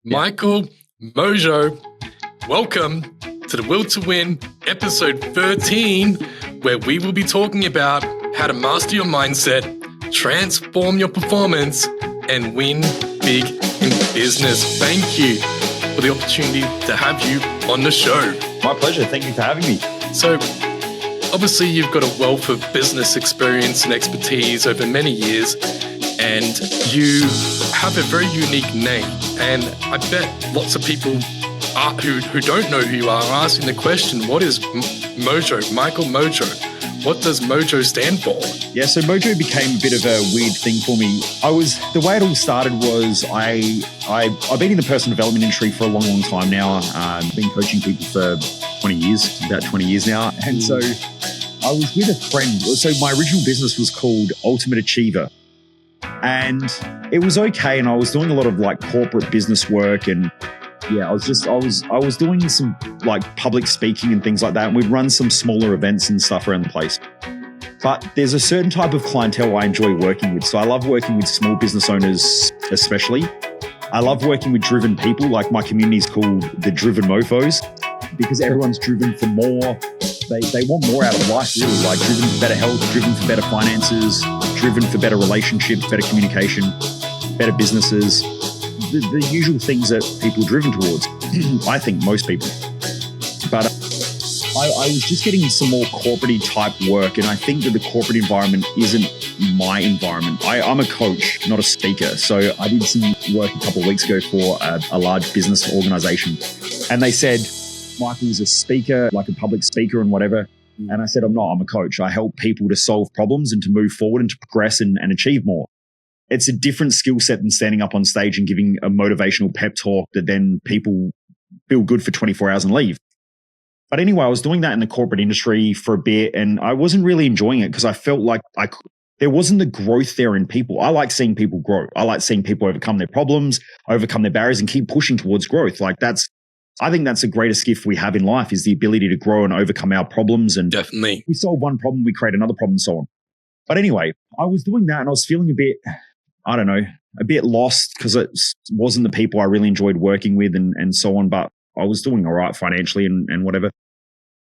Michael Mojo. Welcome to the Will to Win, episode 13, where we will be talking about how to master your mindset, transform your performance, and win big in business. Thank you for the opportunity to have you on the show. My pleasure. Thank you for having me. So, obviously, you've got a wealth of business experience and expertise over many years, and you have a very unique name. And I bet lots of people who don't know who you are asking the question, what is Mojo, Michael Mojo? What does Mojo stand for? Yeah, so Mojo became a bit of a weird thing for me. The way it all started was I've been in the personal development industry for a long, long time now. I've been coaching people for 20 years, about 20 years now. And so I was with a friend. So my original business was called Ultimate Achiever. And it was okay. And I was doing a lot of like corporate business work. And yeah, I was doing some like public speaking and things like that. And we'd run some smaller events and stuff around the place. But there's a certain type of clientele I enjoy working with. So I love working with small business owners, especially. I love working with driven people. Like my community is called the Driven Mofos, because everyone's driven for more. They want more out of life, really, like driven for better health, driven for better finances, driven for better relationships, better communication, better businesses, the usual things that people are driven towards. I think most people. But I was just getting some more corporate-y type work, and I think that the corporate environment isn't my environment. I'm a coach, not a speaker. So I did some work a couple of weeks ago for a large business organization, and they said, Michael is a speaker, like a public speaker and whatever. And I said, I'm not, I'm a coach. I help people to solve problems and to move forward and to progress and achieve more. It's a different skill set than standing up on stage and giving a motivational pep talk that then people feel good for 24 hours and leave. But anyway, I was doing that in the corporate industry for a bit, and I wasn't really enjoying it because I felt like there wasn't the growth there in people. I like seeing people grow. I like seeing people overcome their problems, overcome their barriers, and keep pushing towards growth. I think that's the greatest gift we have in life, is the ability to grow and overcome our problems. And definitely, we solve one problem, we create another problem, and so on. But anyway, I was doing that and I was feeling a bit lost because it wasn't the people I really enjoyed working with and so on. But I was doing all right financially and whatever.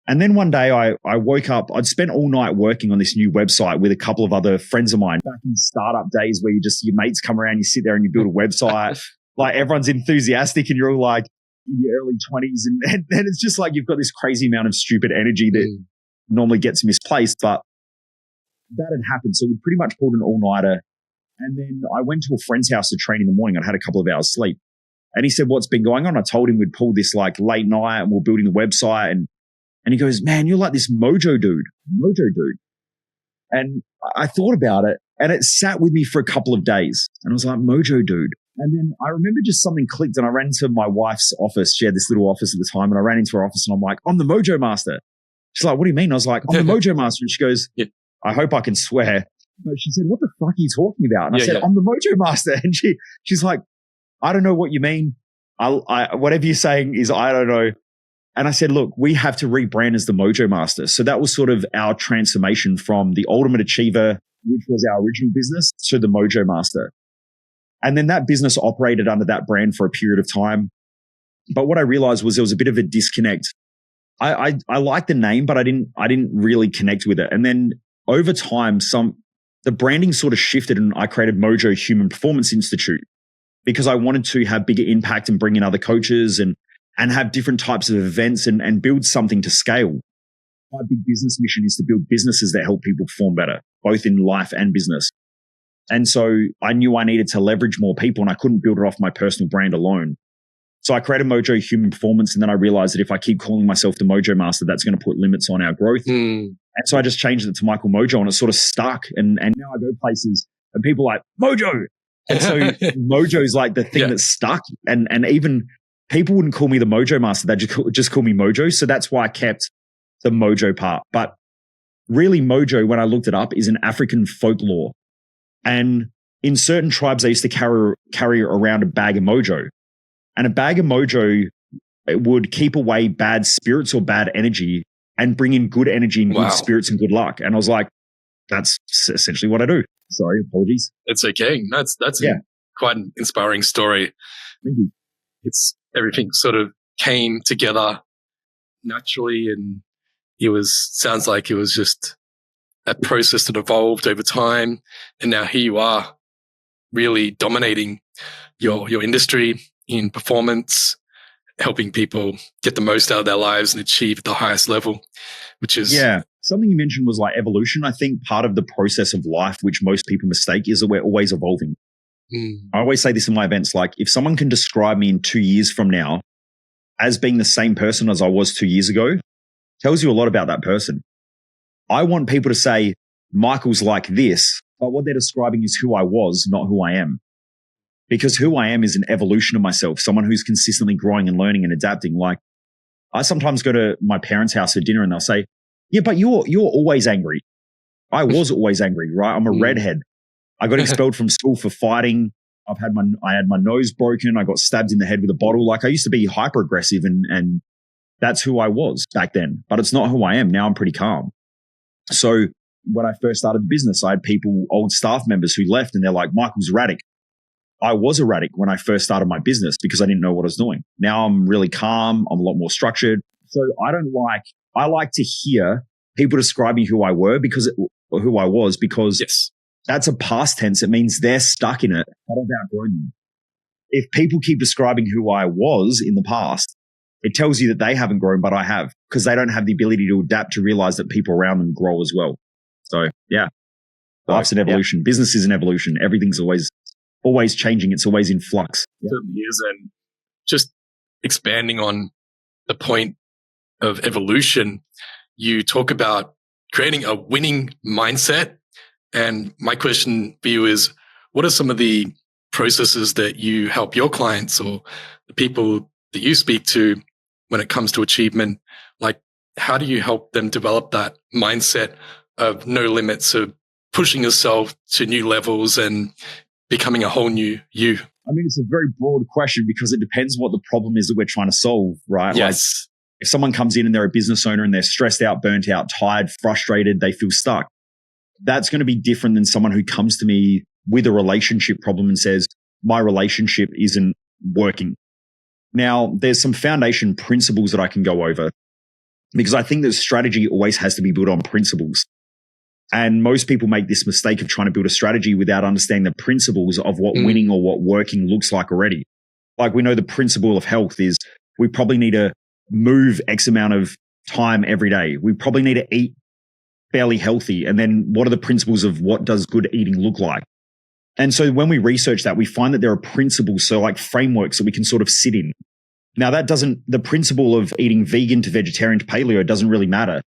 And then one day I woke up, I'd spent all night working on this new website with a couple of other friends of mine back in startup days where your mates come around, you sit there and you build a website. Like everyone's enthusiastic and you're all like, in your early 20s, and it's just like you've got this crazy amount of stupid energy that normally gets misplaced. But that had happened. So we pretty much pulled an all-nighter. And then I went to a friend's house to train in the morning. I'd had a couple of hours sleep. And he said, what's been going on? I told him we'd pulled this like late night and we're building the website. And he goes, man, you're like this Mojo dude. And I thought about it and it sat with me for a couple of days. And I was like, Mojo dude. And then I remember just something clicked and I ran into my wife's office. She had this little office at the time, and I ran into her office and I'm like, I'm the Mojo Master. She's like, what do you mean? I was like, I'm the Mojo Master. And she goes, yeah. I hope I can swear. But she said, what the fuck are you talking about? And I said, I'm the Mojo Master. And she's like, I don't know what you mean. Whatever you're saying is, I don't know. And I said, look, we have to rebrand as the Mojo Master. So that was sort of our transformation from the Ultimate Achiever, which was our original business, to the Mojo Master. And then that business operated under that brand for a period of time. But what I realized was there was a bit of a disconnect. I liked the name, but I didn't really connect with it. And then over time, the branding sort of shifted, and I created Mojo Human Performance Institute because I wanted to have bigger impact and bring in other coaches and have different types of events and build something to scale. My big business mission is to build businesses that help people perform better, both in life and business. And so I knew I needed to leverage more people, and I couldn't build it off my personal brand alone. So I created Mojo Human Performance, and then I realized that if I keep calling myself the Mojo Master, that's going to put limits on our growth. And so I just changed it to Michael Mojo, and it sort of stuck. And now I go places and people are like, Mojo. And so Mojo is like the thing that's stuck. And even people wouldn't call me the Mojo Master. They just call me Mojo. So that's why I kept the Mojo part. But really, Mojo, when I looked it up, is an African folklore. And in certain tribes, they used to carry around a bag of mojo. And a bag of mojo would keep away bad spirits or bad energy and bring in good energy and good spirits and good luck. And I was like, that's essentially what I do. Sorry, apologies. It's okay. That's quite an inspiring story. Thank you. It's everything sort of came together naturally, and sounds like it was just a process that evolved over time. And now here you are, really dominating your industry in performance, helping people get the most out of their lives and achieve the highest level, which is... Yeah. Something you mentioned was like evolution. I think part of the process of life, which most people mistake, is that we're always evolving. I always say this in my events, like if someone can describe me in 2 years from now as being the same person as I was 2 years ago, tells you a lot about that person. I want people to say, Michael's like this, but what they're describing is who I was, not who I am. Because who I am is an evolution of myself, someone who's consistently growing and learning and adapting. Like I sometimes go to my parents' house for dinner and they'll say, yeah, but you're always angry. I was always angry, right? I'm a redhead. I got expelled from school for fighting. I had my nose broken. I got stabbed in the head with a bottle. Like I used to be hyper aggressive and that's who I was back then, but it's not who I am. Now I'm pretty calm. So when I first started the business, I had people, old staff members who left and they're like, Michael's erratic. I was erratic when I first started my business because I didn't know what I was doing. Now I'm really calm. I'm a lot more structured. So I like to hear people describing who I was because yes, that's a past tense. It means they're stuck in it. I've outgrown them. If people keep describing who I was in the past, it tells you that they haven't grown, but I have, because they don't have the ability to adapt to realize that people around them grow as well. So yeah, life's an evolution. Yeah. Business is an evolution. Everything's always changing. It's always in flux. It certainly is. And just expanding on the point of evolution, you talk about creating a winning mindset. And my question for you is, what are some of the processes that you help your clients or the people that you speak to when it comes to achievement? Like, how do you help them develop that mindset of no limits, of pushing yourself to new levels and becoming a whole new you? I mean, it's a very broad question because it depends what the problem is that we're trying to solve, right? Yes. Like, if someone comes in and they're a business owner and they're stressed out, burnt out, tired, frustrated, they feel stuck, that's going to be different than someone who comes to me with a relationship problem and says, my relationship isn't working. Now, there's some foundation principles that I can go over because I think that strategy always has to be built on principles. And most people make this mistake of trying to build a strategy without understanding the principles of what winning or what working looks like already. Like we know the principle of health is we probably need to move X amount of time every day. We probably need to eat fairly healthy. And then what are the principles of what does good eating look like? And so when we research that, we find that there are principles, so like frameworks that we can sort of sit in. Now the principle of eating vegan to vegetarian to paleo doesn't really matter,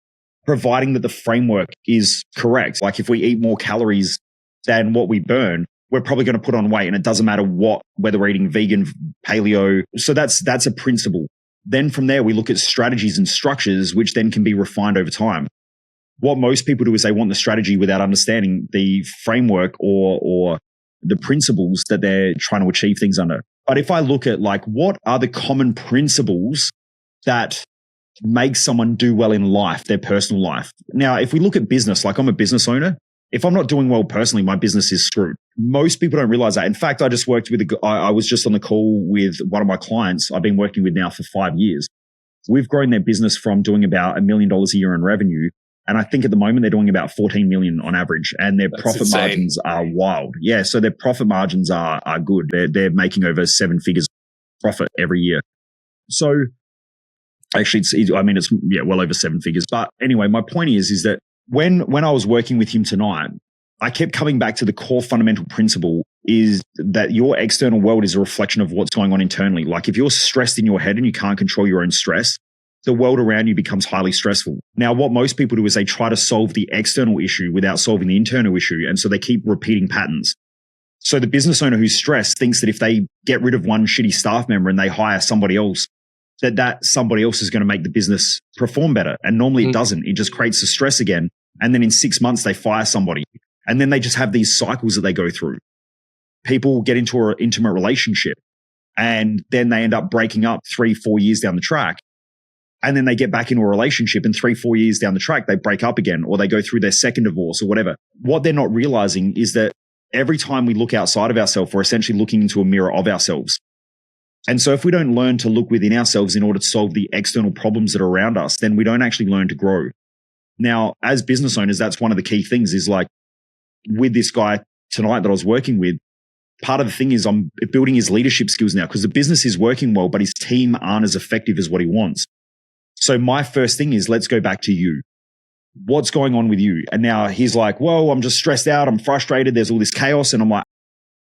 providing that the framework is correct. Like if we eat more calories than what we burn, we're probably going to put on weight, and it doesn't matter whether we're eating vegan, paleo. So that's a principle. Then from there, we look at strategies and structures, which then can be refined over time. What most people do is they want the strategy without understanding the framework or the principles that they're trying to achieve things under. But if I look at like, what are the common principles that make someone do well in life, their personal life? Now, if we look at business, like I'm a business owner, if I'm not doing well personally, my business is screwed. Most people don't realize that. In fact, I was just on the call with one of my clients I've been working with now for 5 years. We've grown their business from doing about $1 million a year in revenue. And I think at the moment they're doing about 14 million on average, and their profit margins are wild. Yeah. So their profit margins are good. They're making over 7 figures profit every year. So actually it's well over 7 figures. But anyway, my point is that when I was working with him tonight, I kept coming back to the core fundamental principle is that your external world is a reflection of what's going on internally. Like if you're stressed in your head and you can't control your own stress, the world around you becomes highly stressful. Now, what most people do is they try to solve the external issue without solving the internal issue. And so they keep repeating patterns. So the business owner who's stressed thinks that if they get rid of one shitty staff member and they hire somebody else, that somebody else is going to make the business perform better. And normally it doesn't. It just creates the stress again. And then in 6 months, they fire somebody. And then they just have these cycles that they go through. People get into an intimate relationship and then they end up breaking up 3-4 years down the track. And then they get back into a relationship and 3-4 years down the track, they break up again, or they go through their second divorce or whatever. What they're not realizing is that every time we look outside of ourselves, we're essentially looking into a mirror of ourselves. And so if we don't learn to look within ourselves in order to solve the external problems that are around us, then we don't actually learn to grow. Now, as business owners, that's one of the key things is like with this guy tonight that I was working with, part of the thing is I'm building his leadership skills now because the business is working well, but his team aren't as effective as what he wants. So my first thing is let's go back to you. What's going on with you? And now he's like, whoa, I'm just stressed out. I'm frustrated. There's all this chaos. And I'm like,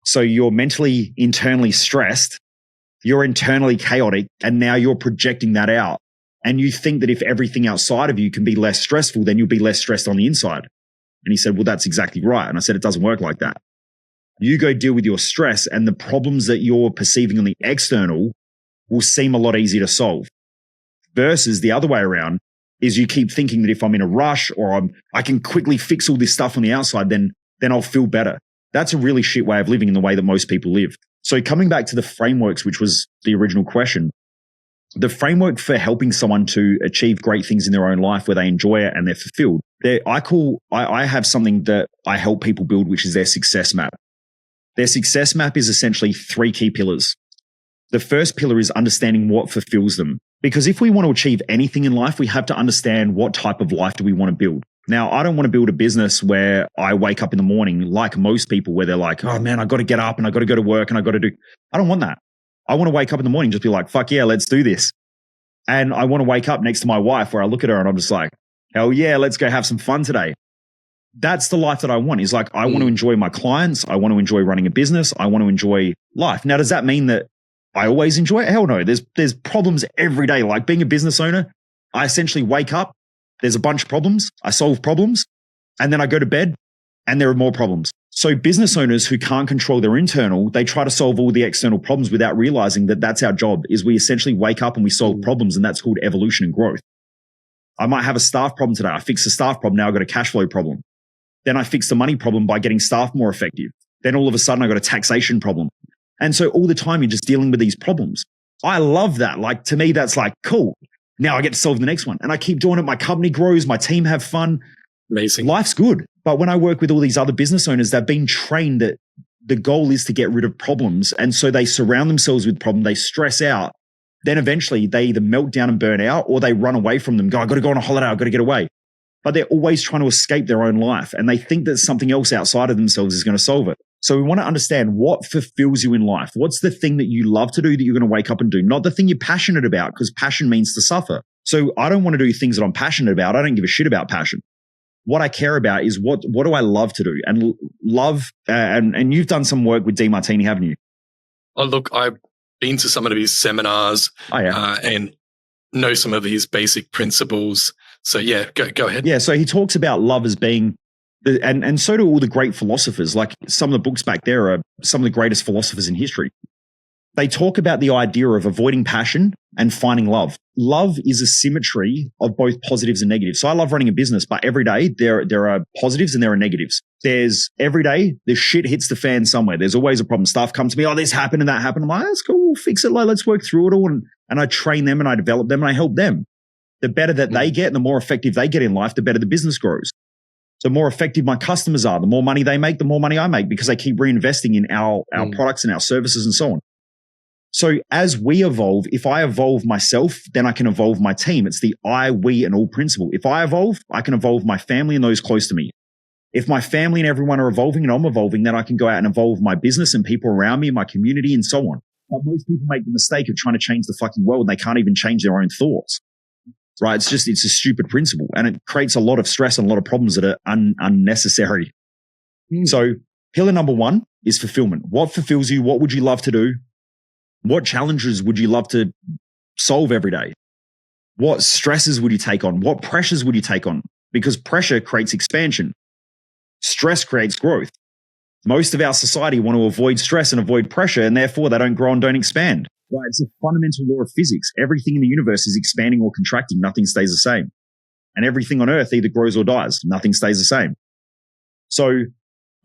so you're mentally, internally stressed. You're internally chaotic. And now you're projecting that out. And you think that if everything outside of you can be less stressful, then you'll be less stressed on the inside. And he said, well, that's exactly right. And I said, it doesn't work like that. You go deal with your stress and the problems that you're perceiving on the external will seem a lot easier to solve. Versus the other way around is you keep thinking that if I'm in a rush or I can quickly fix all this stuff on the outside, then I'll feel better. That's a really shit way of living in the way that most people live. So coming back to the frameworks, which was the original question, the framework for helping someone to achieve great things in their own life where they enjoy it and they're fulfilled. I have something that I help people build, which is their success map. Their success map is essentially 3 key pillars. The first pillar is understanding what fulfills them. Because if we want to achieve anything in life, we have to understand what type of life do we want to build. Now, I don't want to build a business where I wake up in the morning like most people where they're like, oh man, I got to get up and I got to go to work and I got to do. I don't want that. I want to wake up in the morning and just be like, fuck yeah, let's do this. And I want to wake up next to my wife where I look at her and I'm just like, hell yeah, let's go have some fun today. That's the life that I want. Is like, I want to enjoy my clients. I want to enjoy running a business. I want to enjoy life. Now, does that mean that I always enjoy it? Hell no. There's problems every day. Like being a business owner, I essentially wake up, there's a bunch of problems, I solve problems, and then I go to bed and there are more problems. So business owners who can't control their internal, they try to solve all the external problems without realizing that that's our job, is we essentially wake up and we solve problems, and that's called evolution and growth. I might have a staff problem today. I fix the staff problem. Now I've got a cash flow problem. Then I fix the money problem by getting staff more effective. Then all of a sudden I got a taxation problem. And so all the time you're just dealing with these problems. I love that. Like to me, that's like, cool. Now I get to solve the next one. And I keep doing it. My company grows. My team have fun. Amazing. Life's good. But when I work with all these other business owners, they've been trained that the goal is to get rid of problems. And so they surround themselves with problems. They stress out. Then eventually they either melt down and burn out or they run away from them. Go, I got to go on a holiday. I got to get away. But they're always trying to escape their own life. And they think that something else outside of themselves is going to solve it. So we want to understand what fulfills you in life. What's the thing that you love to do that you're going to wake up and do? Not the thing you're passionate about, because passion means to suffer. So I don't want to do things that I'm passionate about. I don't give a shit about passion. What I care about is what do I love to do? And love, and you've done some work with DeMartini, haven't you? Oh, look, I've been to some of his seminars and know some of his basic principles. So yeah, go ahead. Yeah, so he talks about love as being, and so do all the great philosophers. Like some of the books back there are some of the greatest philosophers in history. They talk about the idea of avoiding passion and finding love. Love is a symmetry of both positives and negatives. So I love running a business, but every day there are positives and there are negatives. Every day the shit hits the fan somewhere. There's always a problem. Stuff comes to me, oh, this happened and that happened. I'm like, that's cool, we'll fix it. Like, let's work through it all. And I train them and I develop them and I help them. The better that they get and the more effective they get in life, the better the business grows. The more effective my customers are, the more money they make, the more money I make, because they keep reinvesting in our products and our services and so on. So as we evolve, if I evolve myself, then I can evolve my team. It's the I, we, and all principle. If I evolve, I can evolve my family and those close to me. If my family and everyone are evolving and I'm evolving, then I can go out and evolve my business and people around me, my community, and so on. But most people make the mistake of trying to change the fucking world and they can't even change their own thoughts. Right? It's a stupid principle and it creates a lot of stress and a lot of problems that are unnecessary. So pillar number 1 is fulfillment. What fulfills you? What would you love to do? What challenges would you love to solve every day? What stresses would you take on? What pressures would you take on? Because pressure creates expansion. Stress creates growth. Most of our society want to avoid stress and avoid pressure, and therefore they don't grow and don't expand. Right? It's a fundamental law of physics. Everything in the universe is expanding or contracting. Nothing stays the same. And everything on earth either grows or dies. Nothing stays the same. So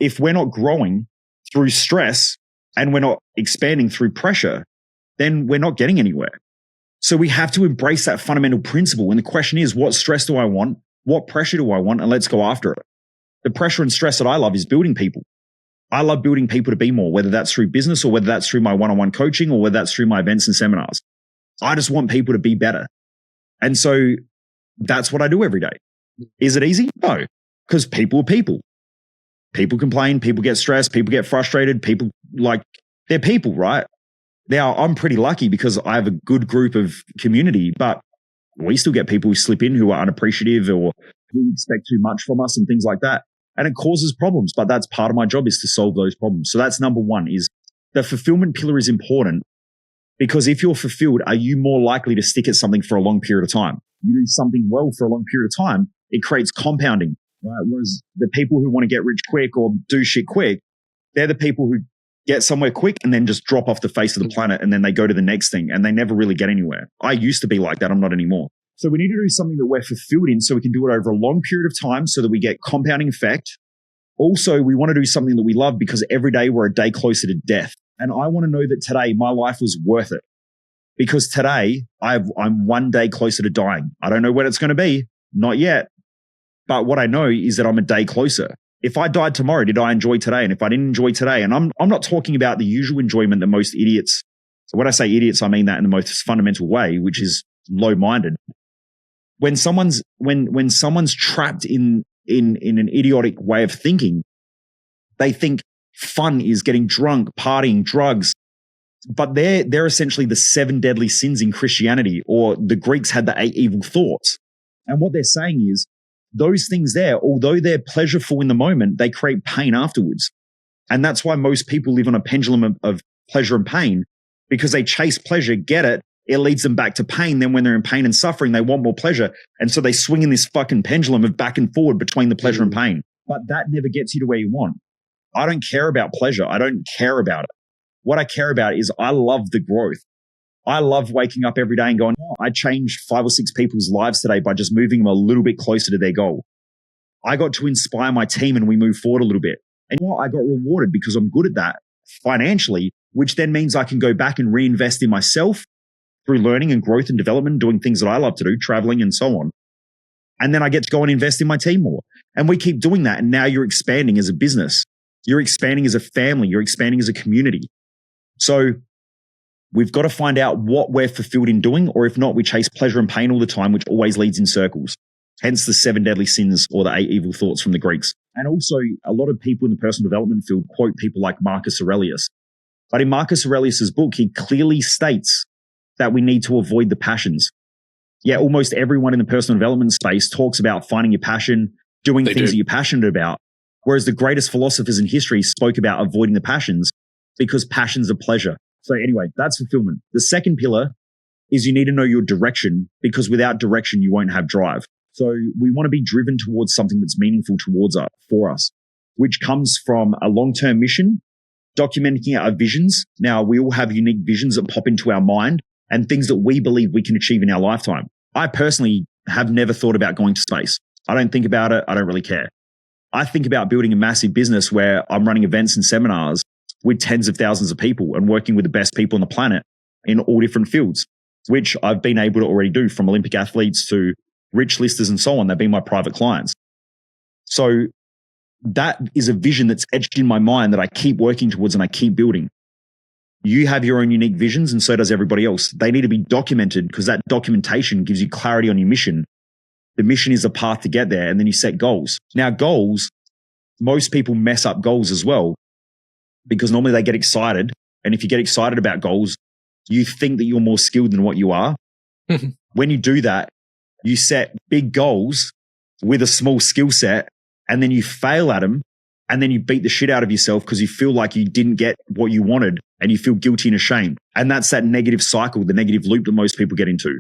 if we're not growing through stress and we're not expanding through pressure, then we're not getting anywhere. So we have to embrace that fundamental principle. And the question is, what stress do I want? What pressure do I want? And let's go after it. The pressure and stress that I love is building people. I love building people to be more, whether that's through business or whether that's through my one-on-one coaching or whether that's through my events and seminars. I just want people to be better. And so that's what I do every day. Is it easy? No, because people are people. People complain, people get stressed, people get frustrated, people they're people, right? Now, I'm pretty lucky because I have a good group of community, but we still get people who slip in who are unappreciative or who expect too much from us and things like that. And it causes problems, but that's part of my job is to solve those problems. So that's number one, is the fulfillment pillar is important because if you're fulfilled, are you more likely to stick at something for a long period of time? You do something well for a long period of time, it creates compounding, right? Whereas the people who want to get rich quick or do shit quick, they're the people who get somewhere quick and then just drop off the face of the planet and then they go to the next thing and they never really get anywhere. I used to be like that. I'm not anymore. So we need to do something that we're fulfilled in so we can do it over a long period of time so that we get compounding effect. Also, we want to do something that we love because every day we're a day closer to death. And I want to know that today my life was worth it because today I'm one day closer to dying. I don't know when it's going to be, not yet. But what I know is that I'm a day closer. If I died tomorrow, did I enjoy today? And if I didn't enjoy today, and I'm not talking about the usual enjoyment that most idiots, so when I say idiots, I mean that in the most fundamental way, which is low-minded. When someone's trapped in an idiotic way of thinking, they think fun is getting drunk, partying, drugs, but they're essentially the 7 deadly sins in Christianity, or the Greeks had the 8 evil thoughts. And what they're saying is those things there, although they're pleasureful in the moment, they create pain afterwards. And that's why most people live on a pendulum of pleasure and pain, because they chase pleasure, get it, it leads them back to pain. Then when they're in pain and suffering, they want more pleasure. And so they swing in this fucking pendulum of back and forward between the pleasure and pain. But that never gets you to where you want. I don't care about pleasure. I don't care about it. What I care about is I love the growth. I love waking up every day and going, oh, I changed 5 or 6 people's lives today by just moving them a little bit closer to their goal. I got to inspire my team and we moved forward a little bit. And you know, I got rewarded because I'm good at that financially, which then means I can go back and reinvest in myself through learning and growth and development, doing things that I love to do, traveling and so on. And then I get to go and invest in my team more. And we keep doing that. And now you're expanding as a business. You're expanding as a family. You're expanding as a community. So we've got to find out what we're fulfilled in doing, or if not, we chase pleasure and pain all the time, which always leads in circles. Hence the 7 deadly sins or the 8 evil thoughts from the Greeks. And also a lot of people in the personal development field quote people like Marcus Aurelius. But in Marcus Aurelius's book, he clearly states that we need to avoid the passions. Yeah, almost everyone in the personal development space talks about finding your passion, doing things that you're passionate about. Whereas the greatest philosophers in history spoke about avoiding the passions because passions are pleasure. So anyway, that's fulfillment. The second pillar is you need to know your direction, because without direction, you won't have drive. So we want to be driven towards something that's meaningful for us, which comes from a long-term mission, documenting our visions. Now, we all have unique visions that pop into our mind and things that we believe we can achieve in our lifetime. I personally have never thought about going to space. I don't think about it. I don't really care. I think about building a massive business where I'm running events and seminars with tens of thousands of people and working with the best people on the planet in all different fields, which I've been able to already do, from Olympic athletes to rich listers and so on. They've been my private clients. So that is a vision that's etched in my mind that I keep working towards and I keep building. You have your own unique visions, and so does everybody else. They need to be documented, because that documentation gives you clarity on your mission. The mission is a path to get there, and then you set goals. Now, goals, most people mess up goals as well, because normally they get excited. And if you get excited about goals, you think that you're more skilled than what you are. When you do that, you set big goals with a small skill set, and then you fail at them, and then you beat the shit out of yourself because you feel like you didn't get what you wanted, and you feel guilty and ashamed. And that's that negative cycle, the negative loop that most people get into.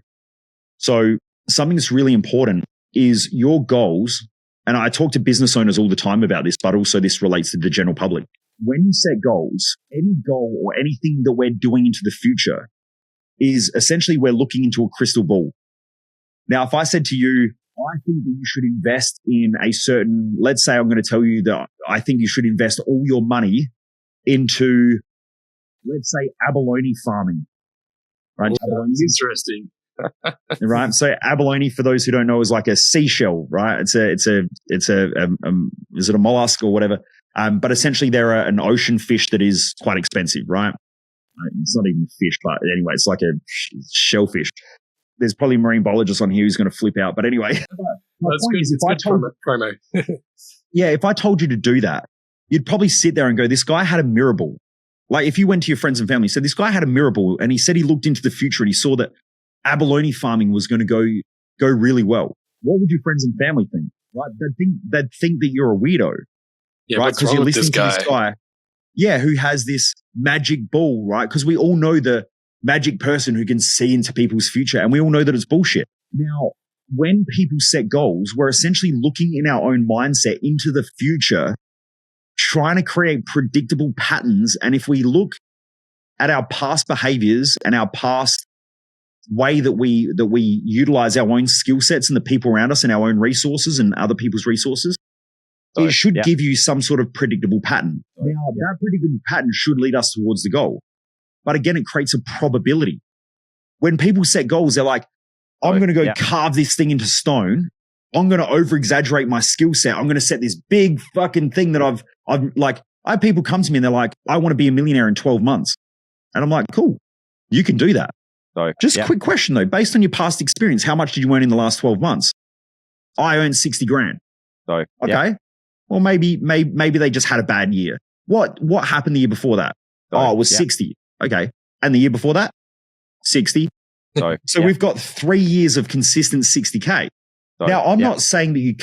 So something that's really important is your goals. And I talk to business owners all the time about this, but also this relates to the general public. When you set goals, any goal or anything that we're doing into the future is essentially we're looking into a crystal ball. Now, if I said to you, I think that you should invest in a certain, let's say I'm going to tell you that I think you should invest all your money into, let's say, abalone farming. Right? Abalone is interesting. Right. So abalone, for those who don't know, is like a seashell, right? Is it a mollusk or whatever? But essentially they're an ocean fish that is quite expensive, right? It's not even a fish, but anyway, it's like a shellfish. There's probably a marine biologist on here who's going to flip out. But anyway, my point is, promo. Yeah, if I told you to do that, you'd probably sit there and go, this guy had a mirror ball. Like if you went to your friends and family, said this guy had a mirror ball and he said he looked into the future and he saw that abalone farming was going to go really well. What would your friends and family think? Right? They'd think that you're a weirdo. Yeah, right? Because you're listening to this guy. Yeah, who has this magic ball, right? Because we all know the magic person who can see into people's future, and we all know that it's bullshit. Now, when people set goals, we're essentially looking in our own mindset into the future, trying to create predictable patterns. And if we look at our past behaviors and our past way that we utilize our own skill sets and the people around us and our own resources and other people's resources, it should give you some sort of predictable pattern. Now, that predictable pattern should lead us towards the goal. But again, it creates a probability. When people set goals, they're like, I'm going to go carve this thing into stone. I'm going to over-exaggerate my skill set. I'm going to set this big fucking thing that I have people come to me and they're like, I want to be a millionaire in 12 months. And I'm like, cool, you can do that. Just a quick question though, based on your past experience, how much did you earn in the last 12 months? I earned 60 grand. Okay. Well, maybe they just had a bad year. What happened the year before that? It was 60. Okay. And the year before that? 60. So we've got 3 years of consistent 60K. Now, I'm not saying that you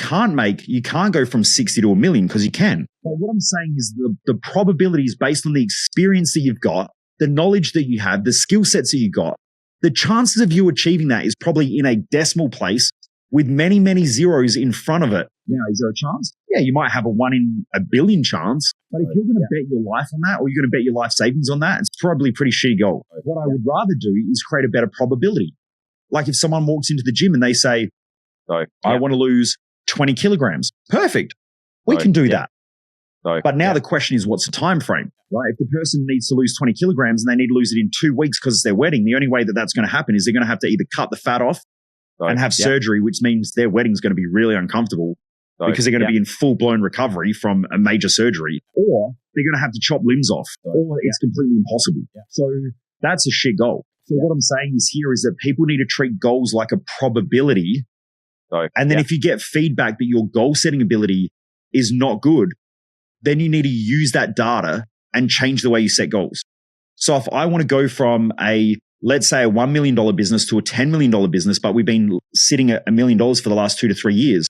can't go from 60 to a million, because you can. But what I'm saying is the probabilities based on the experience that you've got, the knowledge that you have, the skill sets that you got, the chances of you achieving that is probably in a decimal place with many, many zeros in front of it. Now, is there a chance? Yeah, you might have a 1 in a billion chance, but if you're going to bet your life on that, or you're going to bet your life savings on that, it's probably a pretty shitty goal. What I would rather do is create a better probability. Like if someone walks into the gym and they say, I want to lose 20 kilograms. Perfect. We can do that. But now the question is, what's the time frame? Right? If the person needs to lose 20 kilograms and they need to lose it in 2 weeks because it's their wedding, the only way that that's going to happen is they're going to have to either cut the fat off and have surgery, which means their wedding is going to be really uncomfortable because they're going to be in full-blown recovery from a major surgery, or they're going to have to chop limbs off, or it's completely impossible. So that's a shit goal. So what I'm saying is that people need to treat goals like a probability. And then if you get feedback that your goal-setting ability is not good, then you need to use that data and change the way you set goals. So if I want to go from let's say a $1 million business to a $10 million business, but we've been sitting at $1 million for the last 2 to 3 years,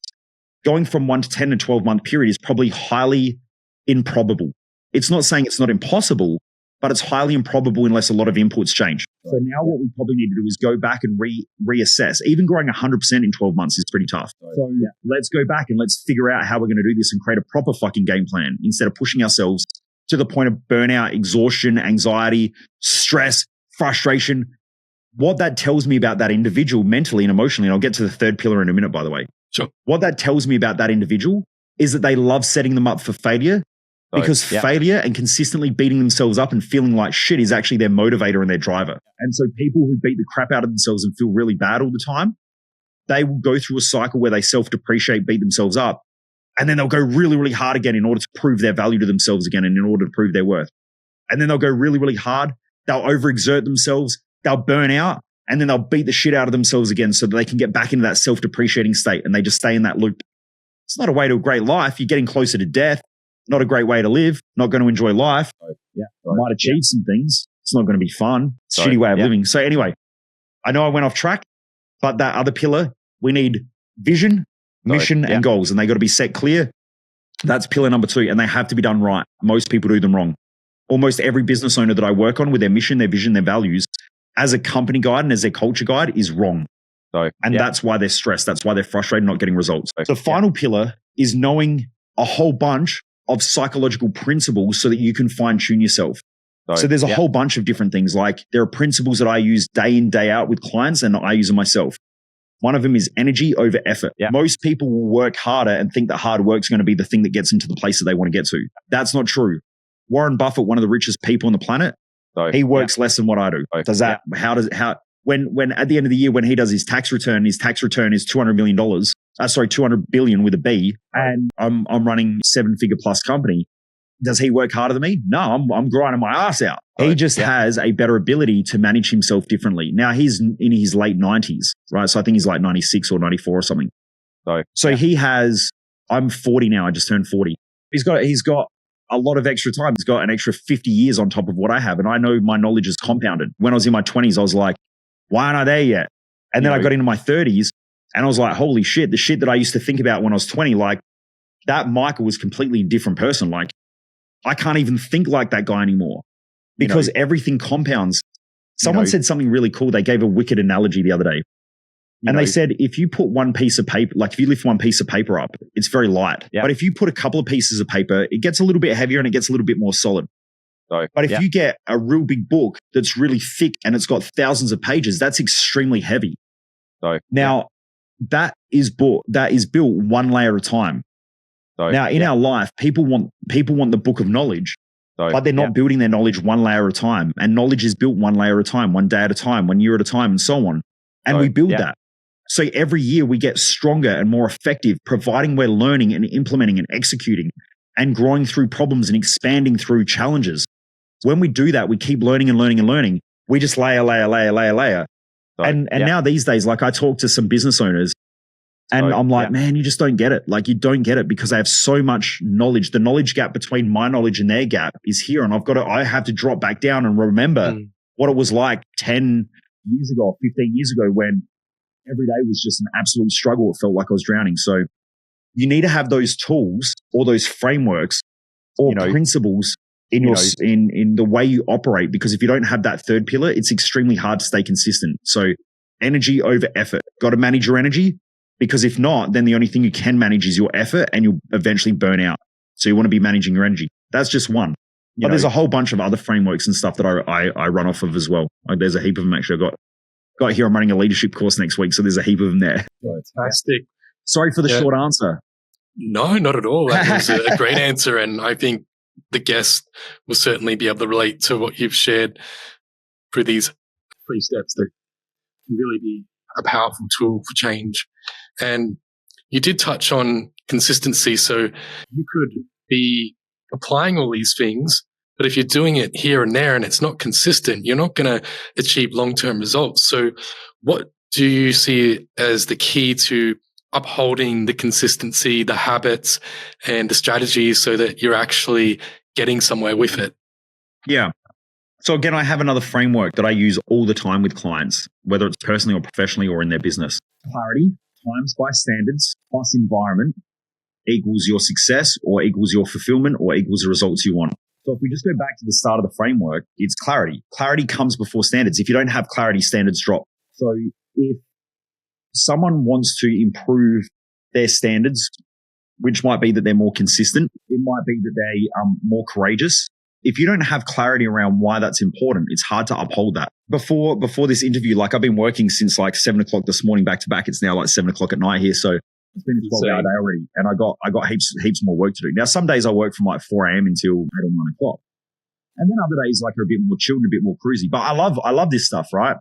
going from 1 to 10 in a 12-month period is probably highly improbable. It's not saying it's not impossible, but it's highly improbable unless a lot of inputs change. So now what we probably need to do is go back and reassess. Even growing 100% in 12 months is pretty tough. So let's go back and let's figure out how we're going to do this and create a proper fucking game plan instead of pushing ourselves to the point of burnout, exhaustion, anxiety, stress, frustration. What that tells me about that individual mentally and emotionally, and I'll get to the third pillar in a minute, by the way. Sure. What that tells me about that individual is that they love setting them up for failure, because failure and consistently beating themselves up and feeling like shit is actually their motivator and their driver. And so people who beat the crap out of themselves and feel really bad all the time, they will go through a cycle where they self-depreciate, beat themselves up, and then they'll go really, really hard again in order to prove their value to themselves again and in order to prove their worth. And then they'll go really, really hard. They'll overexert themselves. They'll burn out, and then they'll beat the shit out of themselves again so that they can get back into that self-depreciating state, and they just stay in that loop. It's not a way to a great life. You're getting closer to death. Not a great way to live. Not going to enjoy life. Might achieve some things. It's not going to be fun. It's a shitty way of living. So anyway, I know I went off track, but that other pillar, we need vision, mission, and goals, and they got to be set clear. That's pillar number 2, and they have to be done right. Most people do them wrong. Almost every business owner that I work on with their mission, their vision, their values, as a company guide and as their culture guide, is wrong. And that's why they're stressed. That's why they're frustrated, not getting results. The final pillar is knowing a whole bunch of psychological principles so that you can fine tune yourself. So there's a whole bunch of different things. Like there are principles that I use day in, day out with clients, and I use them myself. One of them is energy over effort. Most people will work harder and think that hard work is going to be the thing that gets them to the place that they want to get to. That's not true. Warren Buffett, one of the richest people on the planet, he works less than what I do. Does that? When at the end of the year, when he does his tax return is $200 million. 200 billion with a B, and I'm running 7-figure plus company. Does he work harder than me? No, I'm grinding my ass out. He just has a better ability to manage himself differently. Now he's in his late 90s, right? So I think he's like 96 or 94 or something. So he has, I'm 40 now. I just turned 40. He's got a lot of extra time. He's got an extra 50 years on top of what I have. And I know my knowledge is compounded. When I was in my 20s, I was like, why aren't I there yet? And then I got into my 30s and I was like, holy shit, the shit that I used to think about when I was 20, like that Michael was completely different person. Like I can't even think like that guy anymore because everything compounds. Someone said something really cool. They gave a wicked analogy the other day. And they said, if you put one piece of paper, like if you lift one piece of paper up, it's very light. But if you put a couple of pieces of paper, it gets a little bit heavier and it gets a little bit more solid. But if you get a real big book that's really thick and it's got thousands of pages, that's extremely heavy. Now, that is built one layer at a time. Now, in our life, people want the book of knowledge, but they're not building their knowledge one layer at a time. And knowledge is built one layer at a time, one day at a time, 1 year at a time, and so on. And we build that. So every year we get stronger and more effective, providing we're learning and implementing and executing and growing through problems and expanding through challenges. When we do that, we keep learning and learning and learning. We just layer. And now these days, like I talk to some business owners and I'm like, man, you just don't get it. Like you don't get it because I have so much knowledge. The knowledge gap between my knowledge and their gap is here. And I have to drop back down and remember what it was like 10 years ago, or 15 years ago when every day was just an absolute struggle. It felt like I was drowning. So you need to have those tools or those frameworks or principles in in the way you operate, because if you don't have that third pillar, it's extremely hard to stay consistent. So energy over effort. Got to manage your energy, because if not, then the only thing you can manage is your effort and you'll eventually burn out. So you want to be managing your energy. That's just one. But there's a whole bunch of other frameworks and stuff that I run off of as well. Like there's a heap of them actually. I got here. I'm running a leadership course next week, so there's a heap of them there. Fantastic. Sorry for the short answer. No, not at all. That was a great answer, and I think the guest will certainly be able to relate to what you've shared through these 3 steps that can really be a powerful tool for change. And you did touch on consistency, so you could be applying all these things, but if you're doing it here and there and it's not consistent, you're not going to achieve long-term results. So what do you see as the key to upholding the consistency, the habits, and the strategies so that you're actually getting somewhere with it? Yeah. So again, I have another framework that I use all the time with clients, whether it's personally or professionally or in their business. Clarity times by standards plus environment equals your success or equals your fulfillment or equals the results you want. So if we just go back to the start of the framework, it's clarity. Clarity comes before standards. If you don't have clarity, standards drop. So if someone wants to improve their standards, which might be that they're more consistent, it might be that they are more courageous. If you don't have clarity around why that's important, it's hard to uphold that. Before this interview, like I've been working since like 7 o'clock this morning back to back. It's now like 7 o'clock at night here. So it's been a 12-hour day already, and I got heaps more work to do. Now, some days I work from like 4 a.m. until 8 or 9 o'clock. And then other days like are a bit more chilled and a bit more cruisy. But I love this stuff, right?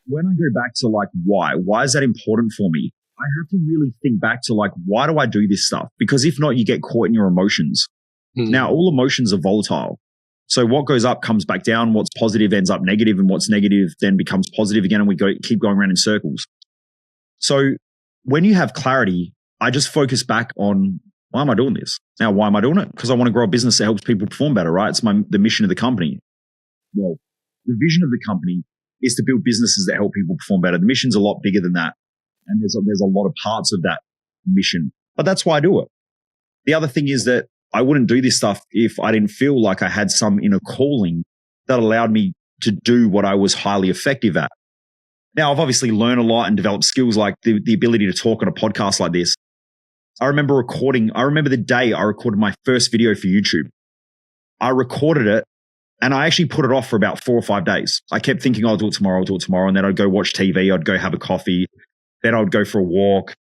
When I go back to like why is that important for me? I have to really think back to like, why do I do this stuff? Because if not, you get caught in your emotions. Now, all emotions are volatile. So what goes up comes back down. What's positive ends up negative, and what's negative then becomes positive again. And we keep going around in circles. So when you have clarity, I just focus back on, why am I doing this? Now, why am I doing it? Because I want to grow a business that helps people perform better, right? It's the mission of the company. Well, the vision of the company is to build businesses that help people perform better. The mission's a lot bigger than that. And there's a lot of parts of that mission, but that's why I do it. The other thing is that I wouldn't do this stuff if I didn't feel like I had some inner calling that allowed me to do what I was highly effective at. Now, I've obviously learned a lot and developed skills like the ability to talk on a podcast like this. I remember the day I recorded my first video for YouTube. I recorded it and I actually put it off for about 4 or 5 days. I kept thinking, I'll do it tomorrow. And then I'd go watch TV. I'd go have a coffee. Then I'd go for a walk.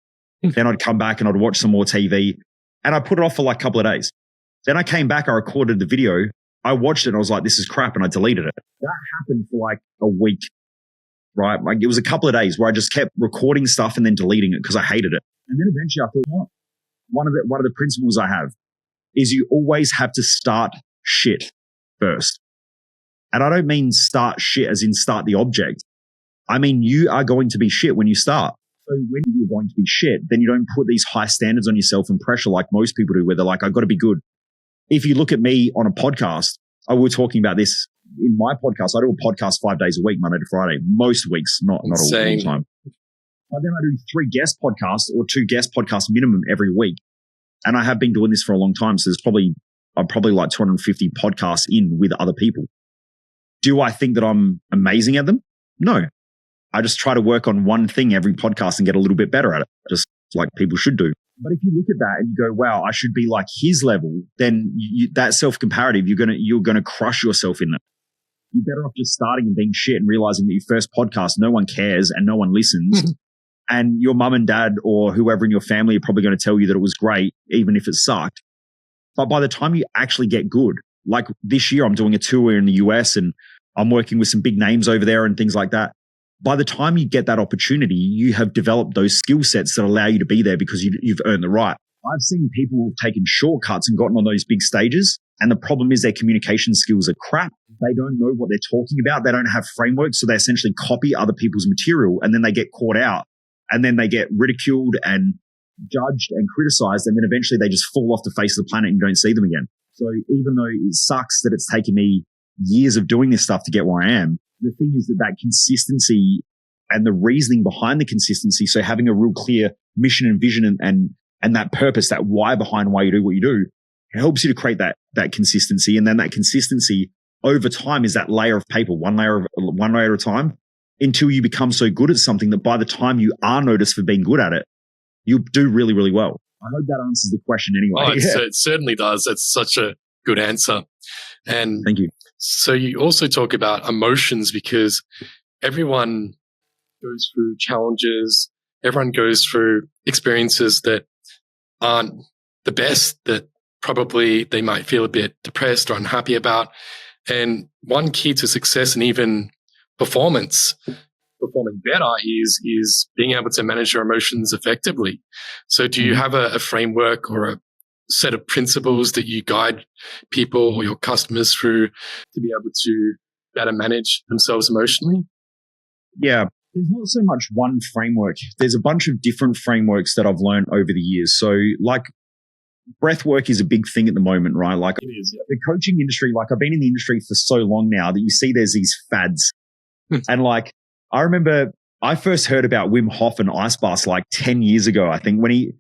Then I'd come back and I'd watch some more TV. And I put it off for like a couple of days. Then I came back, I recorded the video. I watched it and I was like, this is crap. And I deleted it. That happened for like a week, right? Like it was a couple of days where I just kept recording stuff and then deleting it because I hated it. And then eventually I thought, what? One of the principles I have is you always have to start shit first. And I don't mean start shit as in start the object. I mean, you are going to be shit when you start. So when you're going to be shit, then you don't put these high standards on yourself and pressure like most people do, where they're like, I've got to be good. If you look at me on a podcast, I was talking about this in my podcast. I do a podcast 5 days a week, Monday to Friday, most weeks, not all the time. But then I do 3 guest podcasts or 2 guest podcasts minimum every week. And I have been doing this for a long time. So I'm probably like 250 podcasts in with other people. Do I think that I'm amazing at them? No. I just try to work on one thing every podcast and get a little bit better at it, just like people should do. But if you look at that and you go, wow, I should be like his level, then that self-comparative, you're gonna crush yourself in that. You're better off just starting and being shit and realizing that your first podcast, no one cares and no one listens. And your mum and dad or whoever in your family are probably going to tell you that it was great, even if it sucked. But by the time you actually get good, like this year, I'm doing a tour in the US and I'm working with some big names over there and things like that. By the time you get that opportunity, you have developed those skill sets that allow you to be there because you've earned the right. I've seen people who've taken shortcuts and gotten on those big stages. And the problem is their communication skills are crap. They don't know what they're talking about. They don't have frameworks. So they essentially copy other people's material and then they get caught out and then they get ridiculed and judged and criticized. And then eventually they just fall off the face of the planet and you don't see them again. So even though it sucks that it's taken me years of doing this stuff to get where I am, the thing is that consistency and the reasoning behind the consistency, so having a real clear mission and vision and that purpose, that why behind why you do what you do, it helps you to create that consistency. And then that consistency over time is that layer of paper, one layer at a time, until you become so good at something that by the time you are noticed for being good at it, you do really, really well. I hope that answers the question anyway. Oh, it certainly does. That's such a good answer. And thank you. So you also talk about emotions because everyone goes through challenges. Everyone goes through experiences that aren't the best, that probably they might feel a bit depressed or unhappy about. And one key to success and even performing better is being able to manage your emotions effectively. So do you have a framework or a set of principles that you guide people or your customers through to be able to better manage themselves emotionally? Yeah, there's not so much one framework. There's a bunch of different frameworks that I've learned over the years. So like breath work is a big thing at the moment, right? Like it is, yeah. The coaching industry, like I've been in the industry for so long now that you see there's these fads. And like, I remember I first heard about Wim Hof and ice baths like 10 years ago, I think, when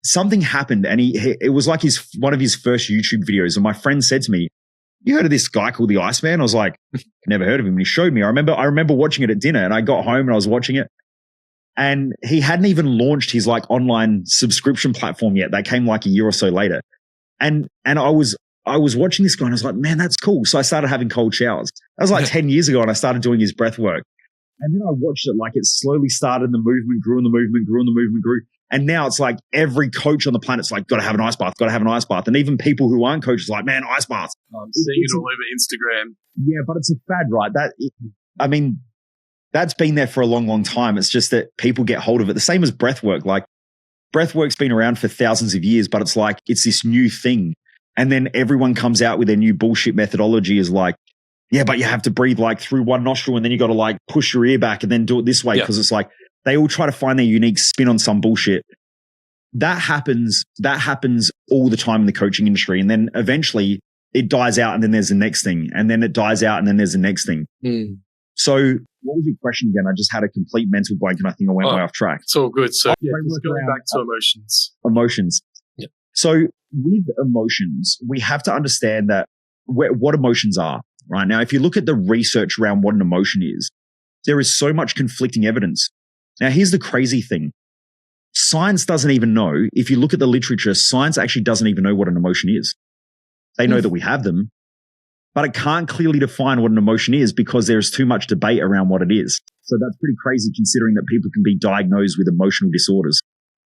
something happened and it was like one of his first YouTube videos. And my friend said to me, you heard of this guy called the Iceman? I was like, never heard of him. And he showed me. I remember watching it at dinner and I got home and I was watching it and he hadn't even launched his like online subscription platform yet. That came like a year or so later. And I was watching this guy and I was like, man, that's cool. So I started having cold showers. That was like 10 years ago and I started doing his breath work. And then I watched it like it slowly started and the movement grew and the movement grew and the movement grew. And now it's like every coach on the planet's like, got to have an ice bath, got to have an ice bath. And even people who aren't coaches like, man, ice baths. I'm seeing it all over Instagram. Yeah, but it's a fad, right? That's been there for a long, long time. It's just that people get hold of it. The same as breath work. Like breath work's been around for thousands of years, but it's like, it's this new thing. And then everyone comes out with their new bullshit methodology is like, yeah, but you have to breathe like through one nostril and then you got to like push your ear back and then do it this way. Because it's like, they all try to find their unique spin on some bullshit. That happens all the time in the coaching industry. And then eventually it dies out and then there's the next thing. And then it dies out and then there's the next thing. So what was your question again? I just had a complete mental blank and I think I went way off track. It's all good. So just going back to emotions. Emotions. Yeah. So with emotions, we have to understand that what emotions are, right? Now, if you look at the research around what an emotion is, there is so much conflicting evidence. Now, here's the crazy thing. Science doesn't even know. If you look at the literature, science actually doesn't even know what an emotion is. They know that we have them, but it can't clearly define what an emotion is because there's too much debate around what it is. So that's pretty crazy considering that people can be diagnosed with emotional disorders,